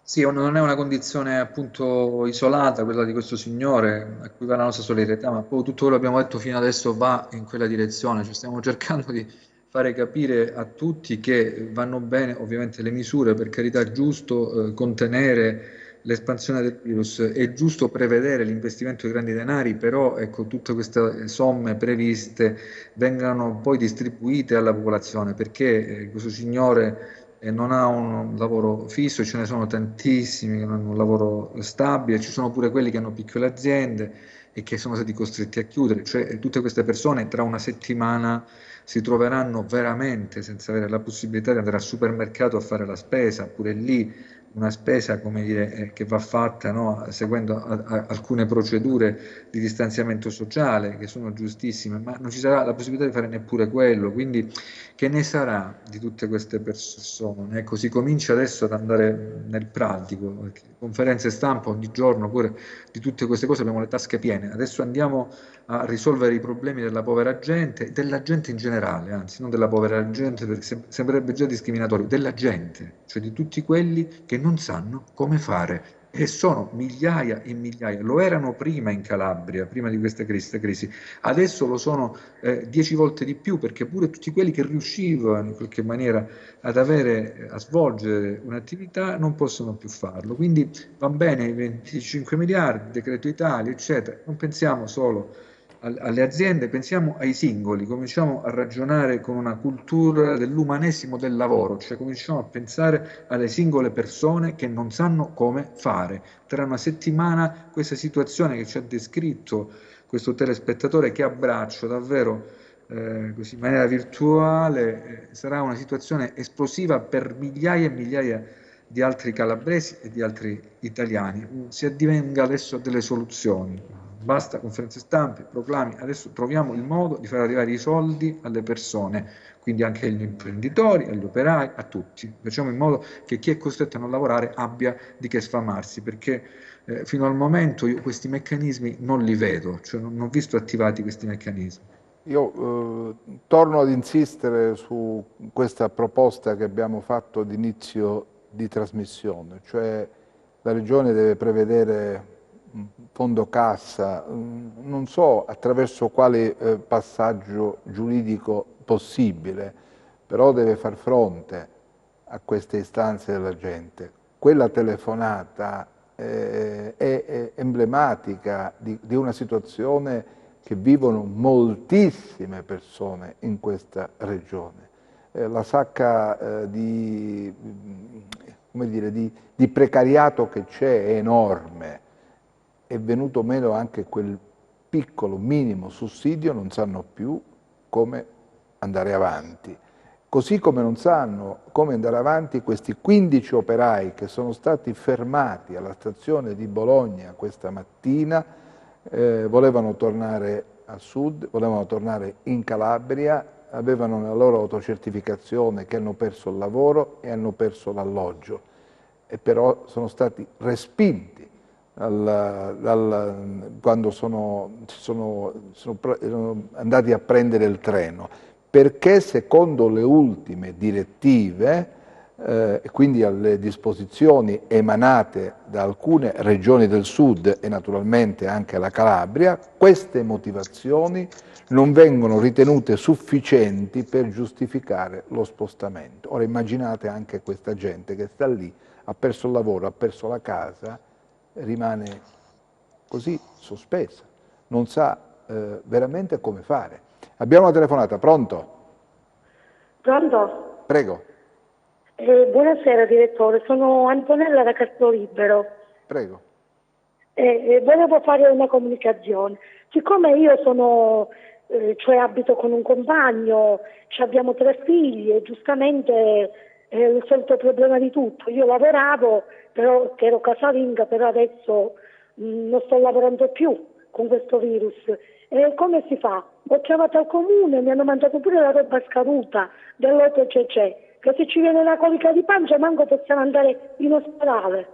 S2: Sì, non è una condizione appunto isolata quella di questo signore a cui va la nostra solidarietà, ma poi tutto quello che abbiamo detto fino adesso va in quella direzione, cioè stiamo cercando di fare capire a tutti che vanno bene ovviamente le misure, per carità è giusto contenere l'espansione del virus, è giusto prevedere l'investimento di grandi denari, però ecco, tutte queste somme previste vengano poi distribuite alla popolazione, perché questo signore non ha un lavoro fisso, ce ne sono tantissimi che non hanno un lavoro stabile, ci sono pure quelli che hanno piccole aziende e che sono stati costretti a chiudere, cioè tutte queste persone tra una settimana si troveranno veramente senza avere la possibilità di andare al supermercato a fare la spesa, pure lì una spesa, come dire, che va fatta, no, seguendo alcune procedure di distanziamento sociale che sono giustissime, ma non ci sarà la possibilità di fare neppure quello. Quindi che ne sarà di tutte queste persone? Ecco, si comincia adesso ad andare nel pratico, perché conferenze stampa ogni giorno, pure di tutte queste cose abbiamo le tasche piene. Adesso andiamo a risolvere i problemi della povera gente, della gente in generale, anzi non della povera gente, perché sembrerebbe già discriminatorio, della gente, cioè di tutti quelli che non sanno come fare. E sono migliaia e migliaia, lo erano prima in Calabria, prima di questa crisi, adesso lo sono 10 volte di più, perché pure tutti quelli che riuscivano in qualche maniera a svolgere un'attività non possono più farlo. Quindi va bene i 25 miliardi, decreto Italia, eccetera, non pensiamo solo alle aziende, pensiamo ai singoli, cominciamo a ragionare con una cultura dell'umanesimo del lavoro, cioè cominciamo a pensare alle singole persone che non sanno come fare. Tra una settimana questa situazione che ci ha descritto questo telespettatore, che abbraccio davvero così in maniera virtuale, sarà una situazione esplosiva per migliaia e migliaia di altri calabresi e di altri italiani. Si addivenga adesso a delle soluzioni. Basta conferenze stampe, proclami, adesso troviamo il modo di far arrivare i soldi alle persone, quindi anche agli imprenditori, agli operai, a tutti. Facciamo in modo che chi è costretto a non lavorare abbia di che sfamarsi, perché fino al momento io questi meccanismi non li vedo, cioè non ho visto attivati questi meccanismi.
S1: Io torno ad insistere su questa proposta che abbiamo fatto d'inizio di trasmissione, cioè la Regione deve prevedere un fondo cassa, non so attraverso quale passaggio giuridico possibile, però deve far fronte a queste istanze della gente. Quella telefonata è emblematica di una situazione che vivono moltissime persone in questa regione. La sacca di precariato che c'è è enorme, è venuto meno anche quel piccolo minimo sussidio, non sanno più come andare avanti. Così come non sanno come andare avanti questi 15 operai che sono stati fermati alla stazione di Bologna questa mattina, volevano tornare al sud, volevano tornare in Calabria, avevano la loro autocertificazione che hanno perso il lavoro e hanno perso l'alloggio, e però sono stati respinti quando sono andati a prendere il treno, perché secondo le ultime direttive, quindi alle disposizioni emanate da alcune regioni del sud e naturalmente anche la Calabria, queste motivazioni non vengono ritenute sufficienti per giustificare lo spostamento. Ora immaginate anche questa gente che sta lì, ha perso il lavoro, ha perso la casa, rimane così sospesa, non sa veramente come fare. Abbiamo una telefonata, pronto?
S10: Pronto?
S1: Prego.
S10: Buonasera direttore, sono Antonella da Castrolibero.
S1: Prego.
S10: Volevo fare una comunicazione. Siccome io cioè abito con un compagno, abbiamo 3 figli e giustamente è il solito problema di tutto. Io lavoravo, però che ero casalinga, però adesso non sto lavorando più con questo virus. E come si fa? Ho chiamato al comune, mi hanno mandato pure la roba scaduta dell'8cc, che se ci viene una colica di pancia manco possiamo andare in ospedale.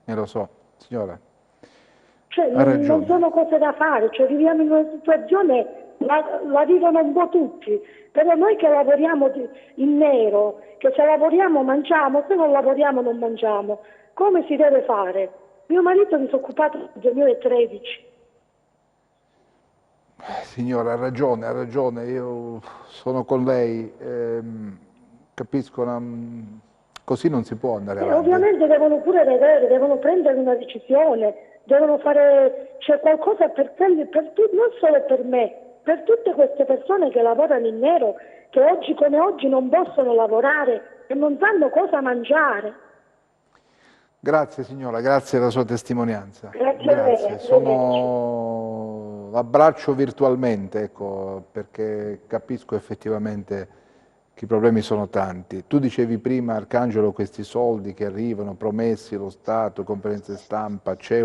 S1: Lo so, signora.
S10: Cioè, non sono cose da fare, cioè viviamo in una situazione, la vivono un po' tutti, però noi che lavoriamo in nero, che se lavoriamo mangiamo, se non lavoriamo non mangiamo, come si deve fare? Mio marito è disoccupato nel 2013.
S1: Signora, ha ragione, io sono con lei, capisco, così non si può andare avanti.
S10: Ovviamente devono pure vedere, devono prendere una decisione, devono fare qualcosa per non solo per me, per tutte queste persone che lavorano in nero, che oggi come oggi non possono lavorare e non sanno cosa mangiare.
S1: Grazie signora, grazie della sua testimonianza.
S10: Grazie a lei.
S1: L'abbraccio virtualmente, ecco, perché capisco effettivamente che i problemi sono tanti. Tu dicevi prima, Arcangelo, questi soldi che arrivano, promessi, lo Stato, conferenze stampa, c'è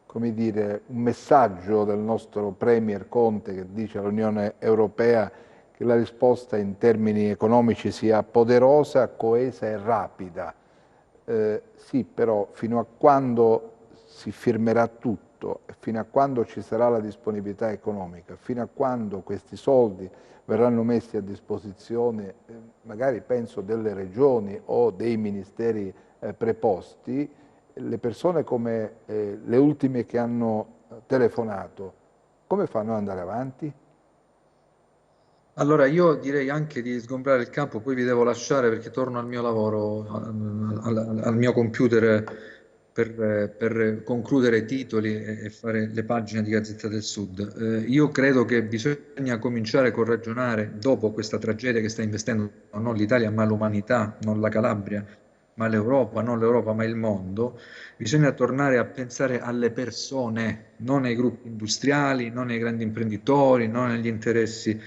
S1: come dire, un messaggio del nostro Premier Conte che dice all'Unione Europea che la risposta in termini economici sia poderosa, coesa e rapida. Sì, però fino a quando si firmerà tutto, fino a quando ci sarà la disponibilità economica, fino a quando questi soldi verranno messi a disposizione, magari penso delle regioni o dei ministeri preposti, le persone come le ultime che hanno telefonato, come fanno ad andare avanti?
S2: Allora, io direi anche di sgombrare il campo, poi vi devo lasciare perché torno al mio lavoro, al mio computer per concludere titoli e fare le pagine di Gazzetta del Sud. Io credo che bisogna cominciare con ragionare, dopo questa tragedia che sta investendo non l'Italia ma l'umanità, non la Calabria, ma l'Europa, non l'Europa ma il mondo, bisogna tornare a pensare alle persone, non ai gruppi industriali, non ai grandi imprenditori, non agli interessi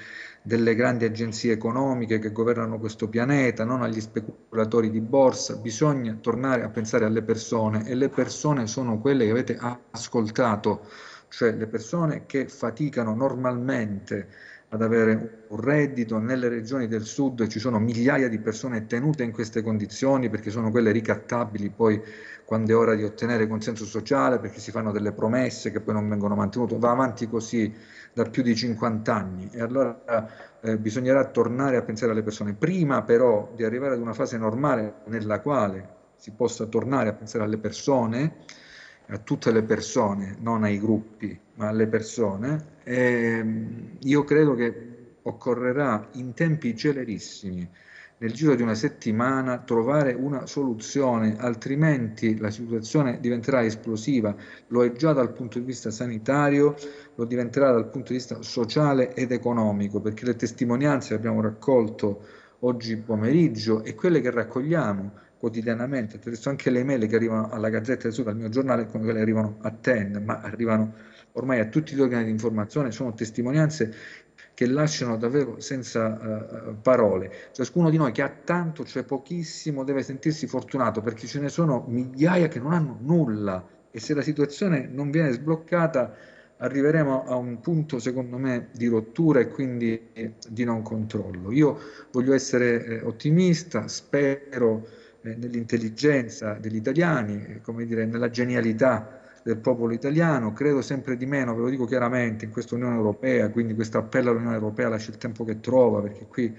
S2: delle grandi agenzie economiche che governano questo pianeta, non agli speculatori di borsa. Bisogna tornare a pensare alle persone, e le persone sono quelle che avete ascoltato, cioè le persone che faticano normalmente ad avere un reddito. Nelle regioni del sud ci sono migliaia di persone tenute in queste condizioni perché sono quelle ricattabili poi quando è ora di ottenere consenso sociale, perché si fanno delle promesse che poi non vengono mantenute. Va avanti così da più di 50 anni, e allora bisognerà tornare a pensare alle persone. Prima però di arrivare ad una fase normale nella quale si possa tornare a pensare alle persone, a tutte le persone, non ai gruppi, ma alle persone, io credo che occorrerà in tempi celerissimi, nel giro di una settimana, trovare una soluzione, altrimenti la situazione diventerà esplosiva. Lo è già dal punto di vista sanitario, lo diventerà dal punto di vista sociale ed economico, perché le testimonianze che abbiamo raccolto oggi pomeriggio e quelle che raccogliamo quotidianamente, attraverso anche le email che arrivano alla Gazzetta del Sud, al mio giornale, come quelle che arrivano a TEN, ma arrivano ormai a tutti gli organi di informazione, sono testimonianze che lasciano davvero senza parole. Ciascuno di noi che ha tanto, cioè pochissimo, deve sentirsi fortunato, perché ce ne sono migliaia che non hanno nulla, e se la situazione non viene sbloccata arriveremo a un punto, secondo me, di rottura e quindi di non controllo. Io voglio essere ottimista, spero nell'intelligenza degli italiani, come dire, nella genialità del popolo italiano. Credo sempre di meno, ve lo dico chiaramente, in questa Unione Europea, quindi questo appello all'Unione Europea lascia il tempo che trova, perché qui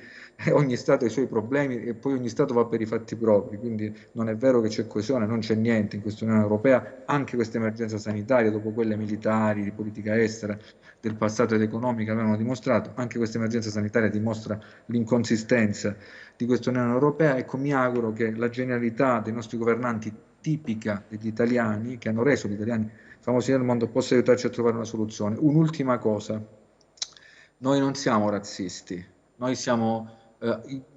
S2: ogni Stato ha i suoi problemi e poi ogni Stato va per i fatti propri, quindi non è vero che c'è coesione, non c'è niente in questa Unione Europea. Anche questa emergenza sanitaria, dopo quelle militari, di politica estera, del passato ed economica, avevano dimostrato, anche questa emergenza sanitaria dimostra l'inconsistenza di questa Unione Europea. Ecco, mi auguro che la genialità dei nostri governanti, tipica degli italiani, che hanno reso gli italiani famosi nel mondo, possa aiutarci a trovare una soluzione. Un'ultima cosa: noi non siamo razzisti, noi siamo,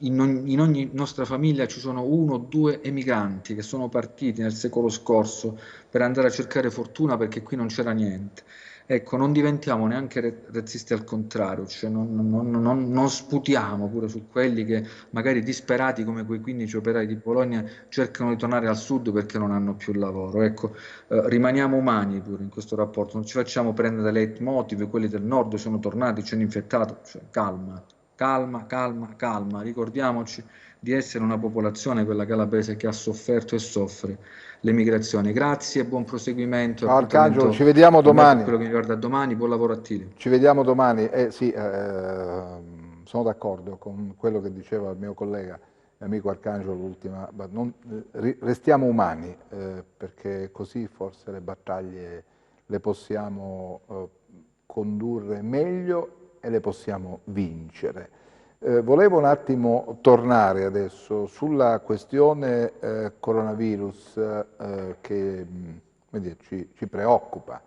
S2: in ogni nostra famiglia ci sono 1 o 2 emigranti che sono partiti nel secolo scorso per andare a cercare fortuna perché qui non c'era niente. Ecco, non diventiamo neanche razzisti al contrario, cioè non sputiamo pure su quelli che magari disperati come quei 15 operai di Bologna cercano di tornare al sud perché non hanno più lavoro. Ecco, rimaniamo umani pure in questo rapporto, non ci facciamo prendere da leitmotiv, quelli del nord sono tornati, ci hanno infettato, cioè, calma, calma, calma, calma, ricordiamoci di essere una popolazione, quella calabrese, che ha sofferto e soffre l'emigrazione. Grazie e buon proseguimento.
S1: Arcangelo, ci vediamo domani.
S2: Quello che mi riguarda domani, buon lavoro a Tilio.
S1: Ci vediamo domani. Sì, sono d'accordo con quello che diceva il mio collega, amico Arcangelo, l'ultima. Restiamo umani, perché così forse le battaglie le possiamo condurre meglio e le possiamo vincere. Volevo un attimo tornare adesso sulla questione coronavirus che ci preoccupa.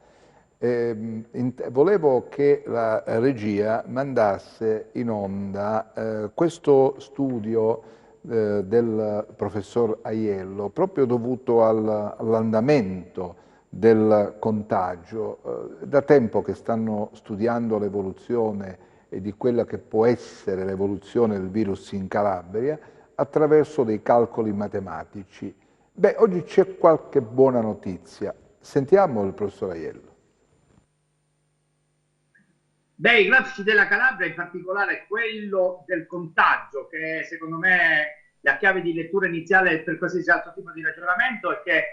S1: Volevo che la regia mandasse in onda questo studio del professor Aiello, proprio dovuto all'andamento del contagio. Da tempo che stanno studiando l'evoluzione e di quella che può essere l'evoluzione del virus in Calabria attraverso dei calcoli matematici. Beh, oggi c'è qualche buona notizia. Sentiamo il professor Aiello.
S11: Beh, i grafici della Calabria, in particolare quello del contagio, che secondo me è la chiave di lettura iniziale per qualsiasi altro tipo di ragionamento, è che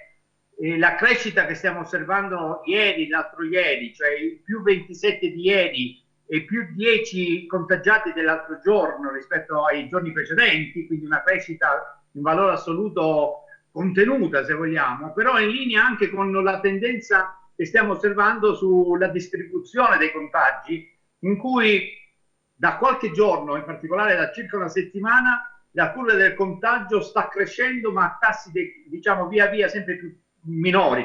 S11: la crescita che stiamo osservando ieri, l'altro ieri, cioè il più 27 di ieri e più 10 contagiati dell'altro giorno rispetto ai giorni precedenti, quindi una crescita in valore assoluto contenuta, se vogliamo, però in linea anche con la tendenza che stiamo osservando sulla distribuzione dei contagi, in cui da qualche giorno, in particolare da circa una settimana, la curva del contagio sta crescendo, ma a tassi diciamo via via sempre più minori,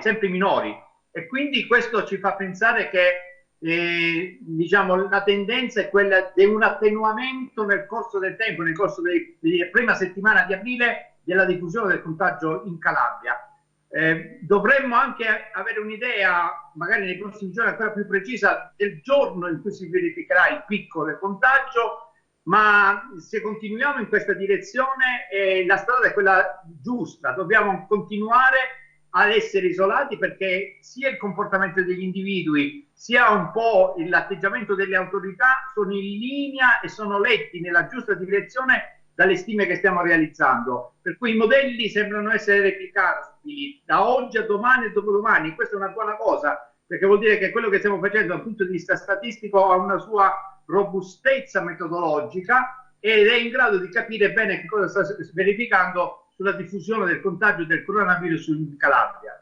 S11: e quindi questo ci fa pensare che diciamo la tendenza è quella di un attenuamento nel corso del tempo, nel corso della prima settimana di aprile, della diffusione del contagio in Calabria. Dovremmo anche avere un'idea, magari nei prossimi giorni ancora più precisa, del giorno in cui si verificherà il picco del contagio, ma se continuiamo in questa direzione la strada è quella giusta. Dobbiamo continuare ad essere isolati, perché sia il comportamento degli individui sia un po' l'atteggiamento delle autorità sono in linea e sono letti nella giusta direzione dalle stime che stiamo realizzando, per cui i modelli sembrano essere replicabili da oggi a domani e dopodomani. Questa è una buona cosa, perché vuol dire che quello che stiamo facendo dal punto di vista statistico ha una sua robustezza metodologica ed è in grado di capire bene che cosa sta verificando sulla diffusione del contagio del coronavirus in Calabria.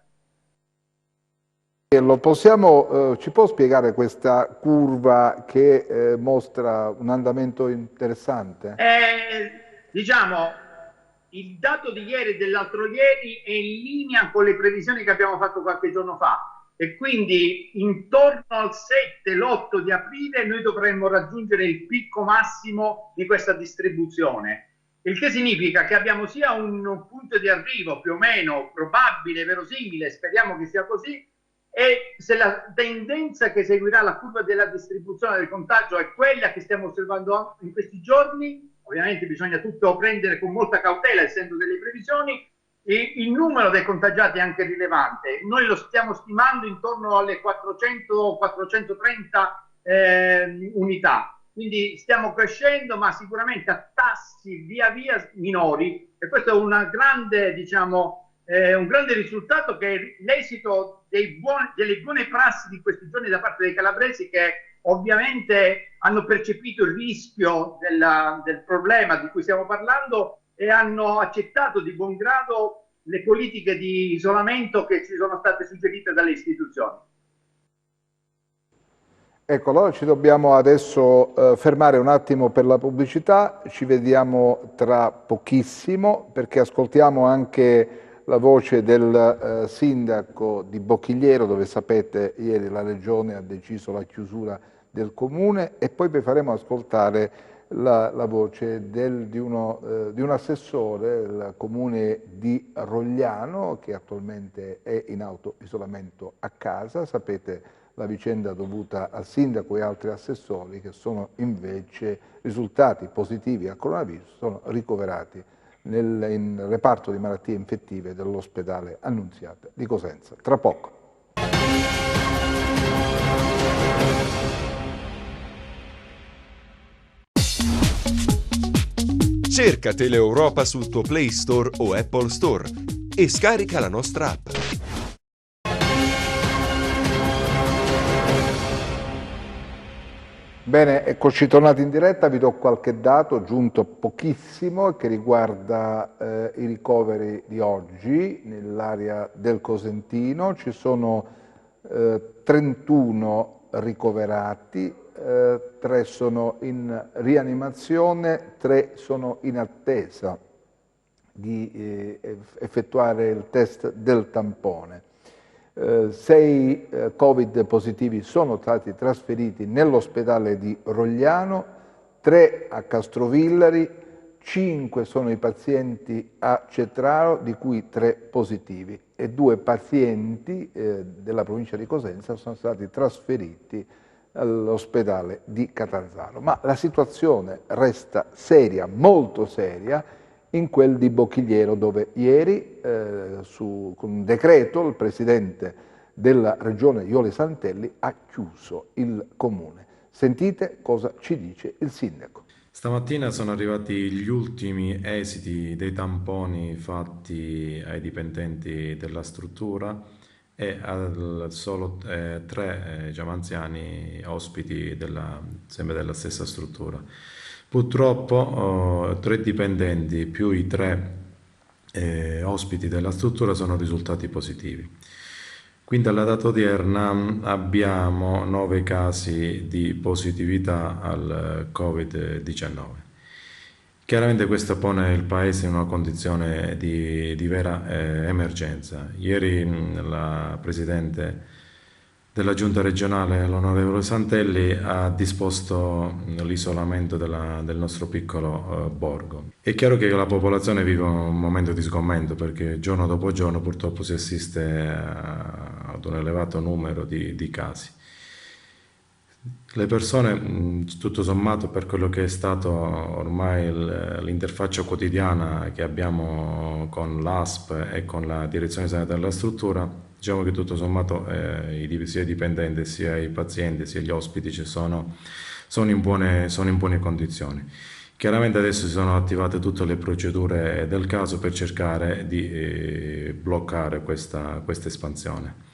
S1: Ci può spiegare questa curva che mostra un andamento interessante?
S11: Diciamo, il dato di ieri e dell'altro ieri è in linea con le previsioni che abbiamo fatto qualche giorno fa, e quindi intorno al 7, l'8 di aprile noi dovremmo raggiungere il picco massimo di questa distribuzione, il che significa che abbiamo sia un punto di arrivo più o meno probabile, verosimile, speriamo che sia così, e se la tendenza che seguirà la curva della distribuzione del contagio è quella che stiamo osservando in questi giorni, ovviamente bisogna tutto prendere con molta cautela essendo delle previsioni, e il numero dei contagiati è anche rilevante. Noi lo stiamo stimando intorno alle 400-430 unità, quindi stiamo crescendo, ma sicuramente a tassi via via minori, e questo è una grande, diciamo, un grande risultato, che è l'esito delle buone prassi di questi giorni da parte dei calabresi, che ovviamente hanno percepito il rischio del problema di cui stiamo parlando e hanno accettato di buon grado le politiche di isolamento che ci sono state suggerite dalle istituzioni.
S1: Ecco, allora ci dobbiamo adesso fermare un attimo per la pubblicità, ci vediamo tra pochissimo perché ascoltiamo anche la voce del sindaco di Bocchigliero, dove sapete ieri la regione ha deciso la chiusura del comune, e poi vi faremo ascoltare la voce di un assessore del comune di Rogliano, che attualmente è in autoisolamento a casa. Sapete la vicenda dovuta al sindaco e altri assessori che sono invece risultati positivi al coronavirus, sono ricoverati in reparto di malattie infettive dell'ospedale Annunziata di Cosenza. Tra poco.
S9: Cerca Teleeuropa sul tuo Play Store o Apple Store e scarica la nostra app.
S1: Bene, eccoci tornati in diretta, vi do qualche dato giunto pochissimo che riguarda i ricoveri di oggi nell'area del Cosentino. Ci sono 31 ricoverati, 3 sono in rianimazione, 3 sono in attesa di effettuare il test del tampone. 6 Covid positivi sono stati trasferiti nell'ospedale di Rogliano, 3 a Castrovillari, 5 sono i pazienti a Cetraro, di cui 3 positivi, e 2 pazienti della provincia di Cosenza sono stati trasferiti all'ospedale di Catanzaro. Ma la situazione resta seria, molto seria, in quel di Bocchigliero, dove ieri con un decreto il presidente della regione Jole Santelli ha chiuso il comune. Sentite cosa ci dice il sindaco.
S12: Stamattina sono arrivati gli ultimi esiti dei tamponi fatti ai dipendenti della struttura e solo 3 anziani ospiti sempre della stessa struttura. Purtroppo 3 dipendenti più i 3 ospiti della struttura sono risultati positivi. Quindi alla data odierna abbiamo 9 casi di positività al Covid-19. Chiaramente questo pone il Paese in una condizione di vera emergenza. Ieri la Presidente della Giunta regionale, l'onorevole Santelli, ha disposto l'isolamento del nostro piccolo borgo. È chiaro che la popolazione vive un momento di sgomento perché giorno dopo giorno purtroppo si assiste ad un elevato numero di casi. Le persone, tutto sommato, per quello che è stato ormai l'interfaccia quotidiana che abbiamo con l'ASP e con la direzione sanitaria della struttura, diciamo che tutto sommato sia i dipendenti, sia i pazienti, sia gli ospiti sono in buone condizioni. Chiaramente adesso si sono attivate tutte le procedure del caso per cercare di bloccare questa espansione.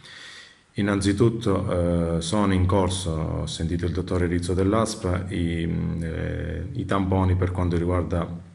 S12: Innanzitutto sono in corso, ho sentito il dottore Rizzo dell'ASPA, i tamponi per quanto riguarda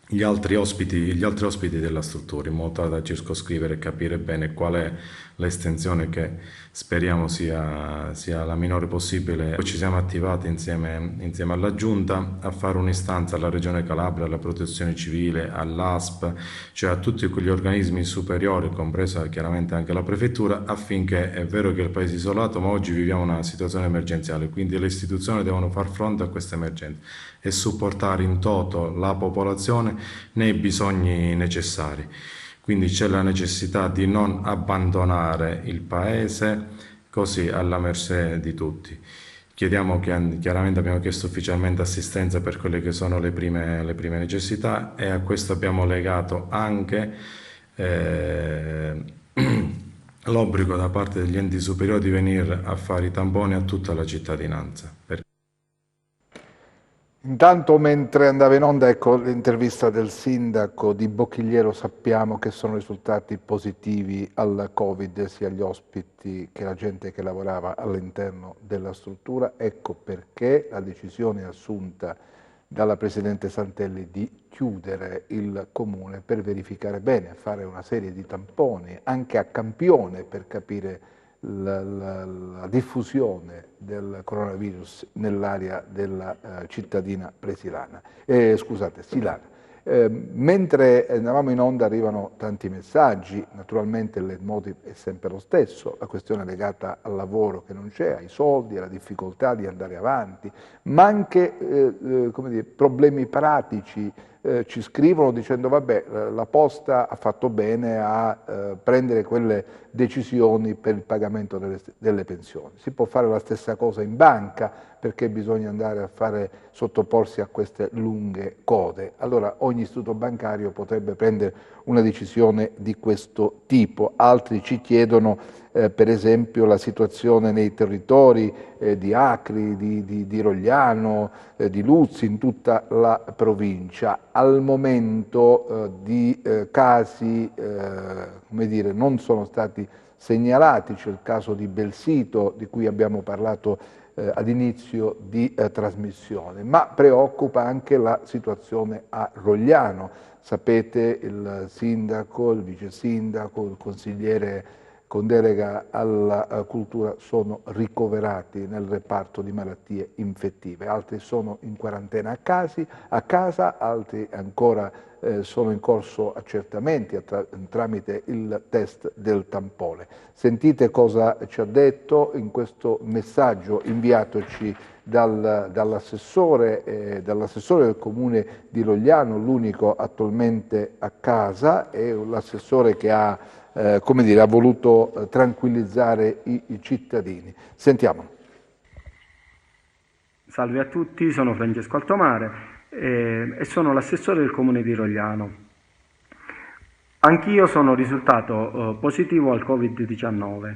S12: gli altri ospiti della struttura, in modo da circoscrivere e capire bene qual è l'estensione che speriamo sia la minore possibile. Poi ci siamo attivati insieme alla Giunta a fare un'istanza alla Regione Calabria, alla Protezione Civile, all'ASP, cioè a tutti quegli organismi superiori, compresa chiaramente anche la Prefettura, affinché, è vero che il Paese è isolato, ma oggi viviamo una situazione emergenziale, quindi le istituzioni devono far fronte a questa emergenza e supportare in toto la popolazione nei bisogni necessari. Quindi c'è la necessità di non abbandonare il Paese così alla mercé di tutti. Chiaramente abbiamo chiesto ufficialmente assistenza per quelle che sono le prime necessità e a questo abbiamo legato anche l'obbligo da parte degli enti superiori di venire a fare i tamponi a tutta la cittadinanza.
S1: Intanto, mentre andava in onda, ecco l'intervista del sindaco di Bocchigliero, sappiamo che sono risultati positivi al Covid sia gli ospiti che la gente che lavorava all'interno della struttura. Ecco perché la decisione assunta dalla Presidente Santelli di chiudere il comune per verificare bene, fare una serie di tamponi anche a campione per capire la diffusione del coronavirus nell'area della cittadina silana. Mentre andavamo in onda arrivano tanti messaggi, naturalmente il leitmotiv è sempre lo stesso, la questione legata al lavoro che non c'è, ai soldi, alla difficoltà di andare avanti, ma anche problemi pratici. Ci scrivono dicendo vabbè, la Posta ha fatto bene a prendere quelle decisioni per il pagamento delle pensioni. Si può fare la stessa cosa in banca, perché bisogna andare a sottoporsi a queste lunghe code. Allora ogni istituto bancario potrebbe prendere una decisione di questo tipo. Altri ci chiedono per esempio la situazione nei territori di Acri, di Rogliano, di Luzzi, in tutta la provincia. Al momento di casi non sono stati segnalati, c'è il caso di Belsito di cui abbiamo parlato ad inizio di trasmissione, ma preoccupa anche la situazione a Rogliano. Sapete, il sindaco, il vice sindaco, il consigliere con delega alla cultura sono ricoverati nel reparto di malattie infettive, altri sono in quarantena a casa, altri ancora sono in corso accertamenti tramite il test del tampone. Sentite cosa ci ha detto in questo messaggio inviatoci dall'assessore del comune di Rogliano, l'unico attualmente a casa, e l'assessore che ha voluto tranquillizzare i cittadini. Sentiamo.
S13: Salve a tutti, sono Francesco Altomare e sono l'assessore del comune di Rogliano. Anch'io sono risultato positivo al Covid-19,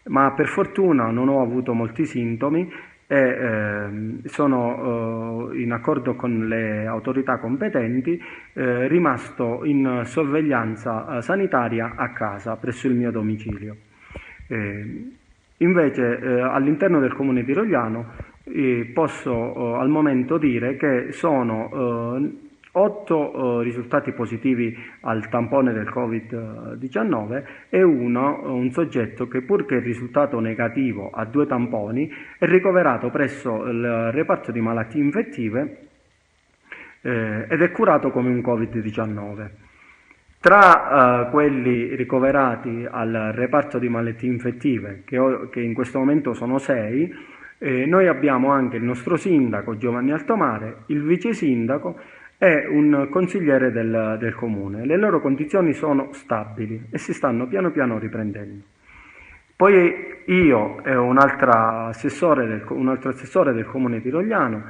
S13: ma per fortuna non ho avuto molti sintomi e sono in accordo con le autorità competenti rimasto in sorveglianza sanitaria a casa presso il mio domicilio. Invece all'interno del comune di Rogliano posso al momento dire che sono 8 risultati positivi al tampone del Covid-19 e un soggetto che, purché risultato negativo a 2 tamponi, è ricoverato presso il reparto di malattie infettive ed è curato come un Covid-19. Tra quelli ricoverati al reparto di malattie infettive, che in questo momento sono 6, noi abbiamo anche il nostro sindaco Giovanni Altomare, il vice sindaco e un consigliere del comune. Le loro condizioni sono stabili e si stanno piano piano riprendendo. Poi io e un altro assessore del comune di Rogliano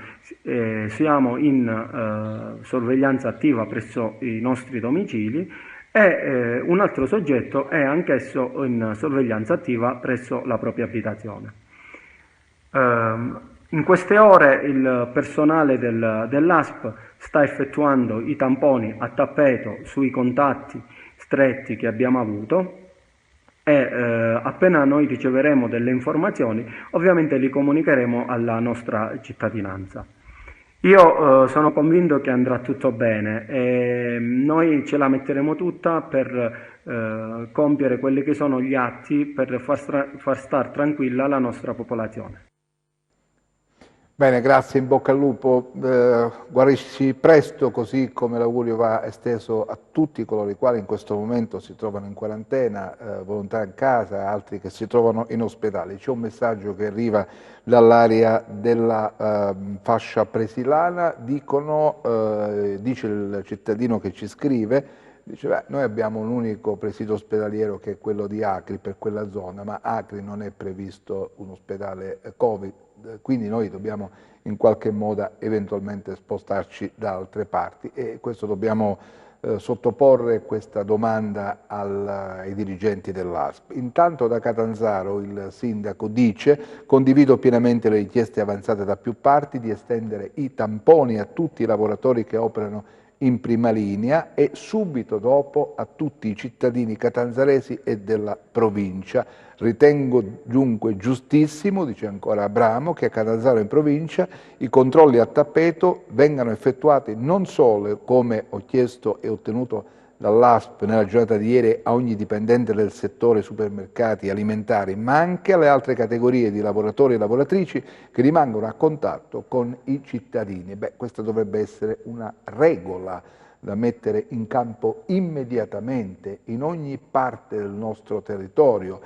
S13: siamo in sorveglianza attiva presso i nostri domicili e un altro soggetto è anch'esso in sorveglianza attiva presso la propria abitazione. In queste ore il personale dell'ASP sta effettuando i tamponi a tappeto sui contatti stretti che abbiamo avuto e appena noi riceveremo delle informazioni ovviamente li comunicheremo alla nostra cittadinanza. Io sono convinto che andrà tutto bene e noi ce la metteremo tutta per compiere quelli che sono gli atti per far star tranquilla la nostra popolazione.
S1: Bene, grazie, in bocca al lupo, guarisci presto, così come l'augurio va esteso a tutti coloro i quali in questo momento si trovano in quarantena, volontari in casa, altri che si trovano in ospedale. C'è un messaggio che arriva dall'area della fascia presilana, dice il cittadino che ci scrive, dice, beh, noi abbiamo un unico presidio ospedaliero che è quello di Acri per quella zona, ma Acri non è previsto un ospedale Covid, quindi noi dobbiamo in qualche modo eventualmente spostarci da altre parti e questo dobbiamo sottoporre questa domanda ai dirigenti dell'ASP. Intanto da Catanzaro il sindaco dice: condivido pienamente le richieste avanzate da più parti di estendere i tamponi a tutti i lavoratori che operano in prima linea e subito dopo a tutti i cittadini catanzaresi e della provincia. Ritengo dunque giustissimo, dice ancora Abramo, che a Catanzaro in provincia i controlli a tappeto vengano effettuati non solo, come ho chiesto e ottenuto dall'ASP nella giornata di ieri, a ogni dipendente del settore supermercati alimentari, ma anche alle altre categorie di lavoratori e lavoratrici che rimangono a contatto con i cittadini. Beh, questa dovrebbe essere una regola da mettere in campo immediatamente in ogni parte del nostro territorio.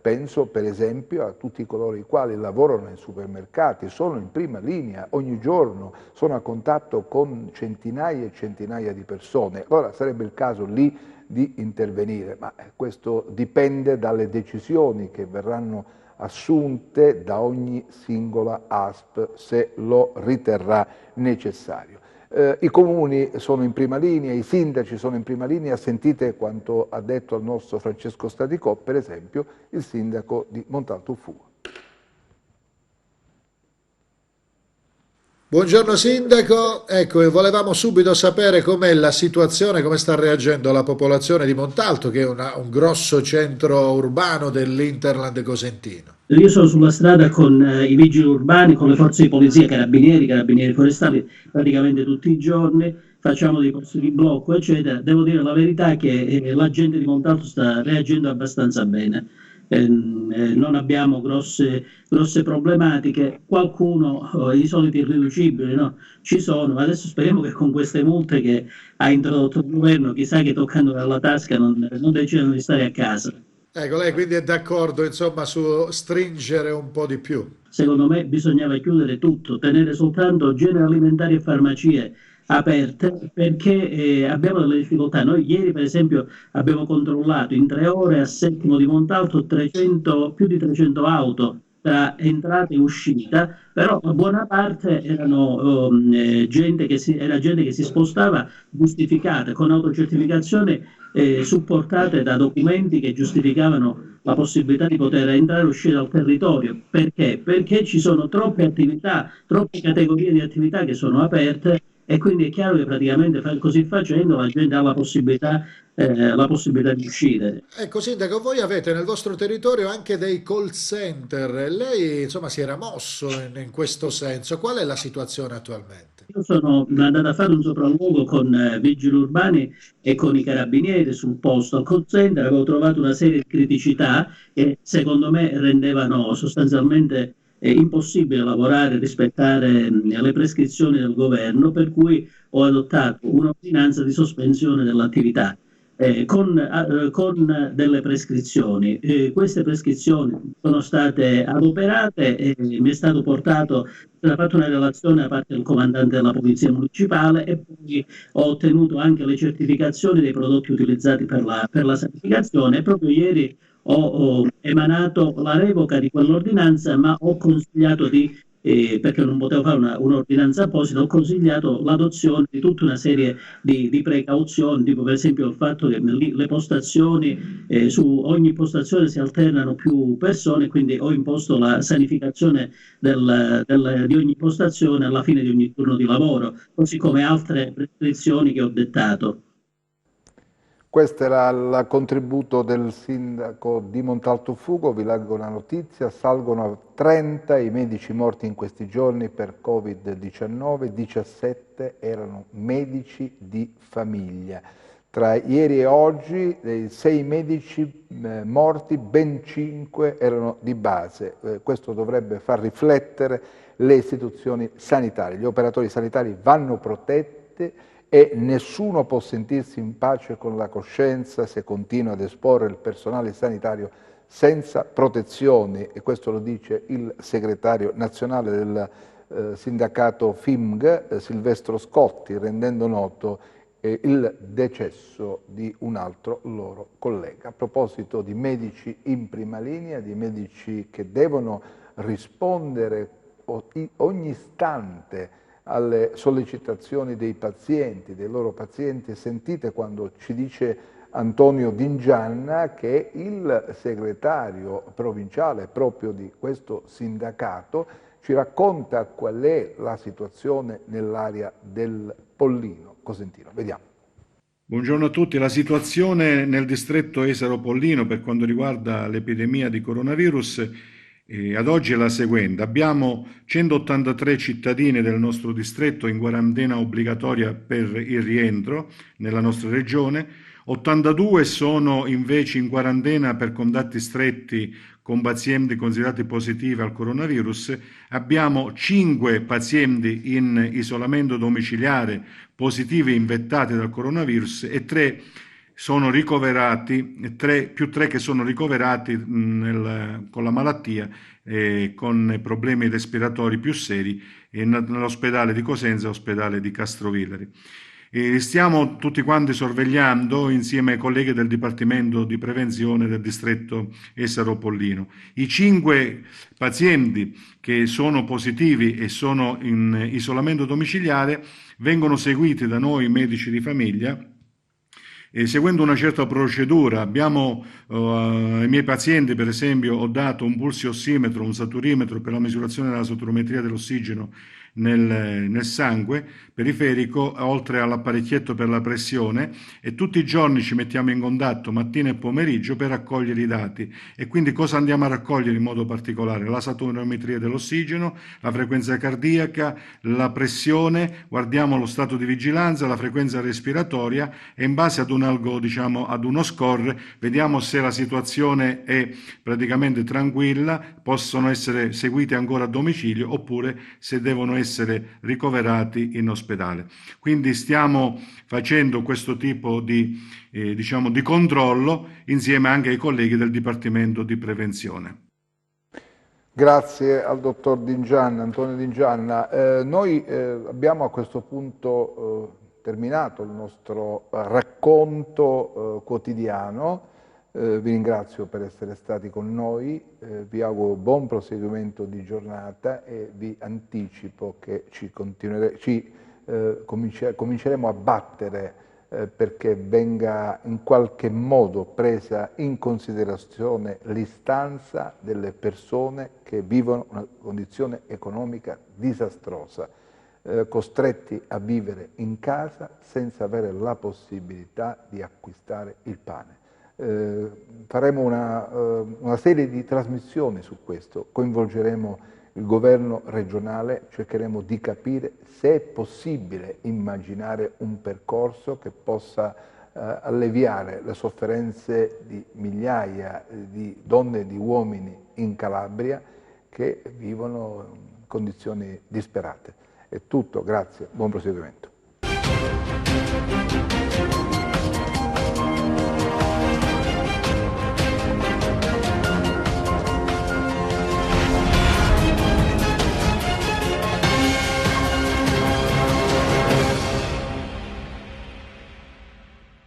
S1: Penso per esempio a tutti coloro i quali lavorano nei supermercati, sono in prima linea ogni giorno, sono a contatto con centinaia e centinaia di persone. Allora sarebbe il caso lì di intervenire, ma questo dipende dalle decisioni che verranno assunte da ogni singola ASP se lo riterrà necessario. I comuni sono in prima linea, i sindaci sono in prima linea, sentite quanto ha detto il nostro Francesco Staticò, per esempio il sindaco di Montalto Fugo.
S14: Buongiorno sindaco, ecco, volevamo subito sapere com'è la situazione, come sta reagendo la popolazione di Montalto, che è un grosso centro urbano dell'Interland cosentino.
S15: Io sono sulla strada con i vigili urbani, con le forze di polizia, carabinieri forestali, praticamente tutti i giorni, facciamo dei posti di blocco, eccetera. Devo dire la verità che la gente di Montalto sta reagendo abbastanza bene. Non abbiamo grosse problematiche, qualcuno, i soliti irriducibili, no? Ci sono, ma adesso speriamo che con queste multe che ha introdotto il governo, chissà che toccando dalla tasca non decidano di stare a casa.
S14: Ecco, lei quindi è d'accordo insomma su stringere un po' di più?
S15: Secondo me bisognava chiudere tutto, tenere soltanto generi alimentari e farmacie aperte, perché abbiamo delle difficoltà. Noi ieri per esempio abbiamo controllato in 3 ore a Settimo di Montalto più di 300 auto tra entrata e uscita, però buona parte erano gente che si spostava giustificata, con autocertificazione supportate da documenti che giustificavano la possibilità di poter entrare e uscire dal territorio. Perché? Perché ci sono troppe attività, troppe categorie di attività che sono aperte e quindi è chiaro che praticamente così facendo la gente ha la possibilità di uscire.
S14: Ecco, Sindaco, voi avete nel vostro territorio anche dei call center. Lei, insomma, si era mosso in questo senso. Qual è la situazione attualmente?
S15: Io sono andato a fare un sopralluogo con vigili urbani e con i carabinieri sul posto. Al call center avevo trovato una serie di criticità che secondo me rendevano sostanzialmente impossibile lavorare e rispettare le prescrizioni del governo, per cui ho adottato un'ordinanza di sospensione dell'attività. Con delle prescrizioni. Queste prescrizioni sono state adoperate e mi è stato portato, ho fatto una relazione da parte del comandante della Polizia Municipale e poi ho ottenuto anche le certificazioni dei prodotti utilizzati per la sanificazione e proprio ieri ho emanato la revoca di quell'ordinanza, ma ho consigliato perché non potevo fare un'ordinanza apposita, ho consigliato l'adozione di tutta una serie di precauzioni, tipo per esempio il fatto che le postazioni, su ogni postazione si alternano più persone, quindi ho imposto la sanificazione di ogni postazione alla fine di ogni turno di lavoro, così come altre prescrizioni che ho dettato.
S1: Questo era il contributo del sindaco di Montalto Fugo. Vi leggo la notizia: salgono a 30 i medici morti in questi giorni per Covid-19, 17 erano medici di famiglia. Tra ieri e oggi, dei 6 medici morti, ben 5 erano di base. Questo dovrebbe far riflettere le istituzioni sanitarie. Gli operatori sanitari vanno protetti e nessuno può sentirsi in pace con la coscienza se continua ad esporre il personale sanitario senza protezioni, e questo lo dice il segretario nazionale del sindacato FIMG, Silvestro Scotti, rendendo noto il decesso di un altro loro collega. A proposito di medici in prima linea, di medici che devono rispondere ogni istante alle sollecitazioni dei pazienti, dei loro pazienti, sentite quando ci dice Antonio Dingianna, che è il segretario provinciale proprio di questo sindacato, ci racconta qual è la situazione nell'area del Pollino Cosentino. Vediamo.
S16: Buongiorno a tutti. La situazione nel distretto Esaro-Pollino per quanto riguarda l'epidemia di coronavirus ad oggi è la seguente. Abbiamo 183 cittadini del nostro distretto in quarantena obbligatoria per il rientro nella nostra regione, 82 sono invece in quarantena per contatti stretti con pazienti considerati positivi al coronavirus, abbiamo 5 pazienti in isolamento domiciliare positivi infettati dal coronavirus e 3 sono ricoverati, più 3 che sono ricoverati con la malattia e con problemi respiratori più seri nell'ospedale di Cosenza e ospedale di Castrovillari. Stiamo tutti quanti sorvegliando insieme ai colleghi del Dipartimento di Prevenzione del distretto Esaro-Pollino. I 5 pazienti che sono positivi e sono in isolamento domiciliare vengono seguiti da noi medici di famiglia seguendo una certa procedura. Abbiamo ai miei pazienti, per esempio, ho dato un pulsiossimetro, un saturimetro per la misurazione della saturimetria dell'ossigeno nel sangue periferico, oltre all'apparecchietto per la pressione, e tutti i giorni ci mettiamo in contatto mattina e pomeriggio per raccogliere i dati. E quindi cosa andiamo a raccogliere in modo particolare? La saturimetria dell'ossigeno, la frequenza cardiaca, la pressione, guardiamo lo stato di vigilanza, la frequenza respiratoria e in base ad un algo, diciamo, ad uno score, vediamo se la situazione è praticamente tranquilla, possono essere seguiti ancora a domicilio oppure se devono essere ricoverati in ospedale. Quindi stiamo facendo questo tipo di controllo insieme anche ai colleghi del Dipartimento di Prevenzione.
S1: Grazie al dottor Dingianna, Antonio Dingianna. Noi abbiamo a questo punto terminato il nostro racconto quotidiano. Vi ringrazio per essere stati con noi, vi auguro buon proseguimento di giornata e vi anticipo che cominceremo a battere perché venga in qualche modo presa in considerazione l'istanza delle persone che vivono una condizione economica disastrosa, costretti a vivere in casa senza avere la possibilità di acquistare il pane. Faremo una serie di trasmissioni su questo, coinvolgeremo il governo regionale, cercheremo di capire se è possibile immaginare un percorso che possa alleviare le sofferenze di migliaia di donne e di uomini in Calabria che vivono in condizioni disperate. È tutto, grazie, buon proseguimento.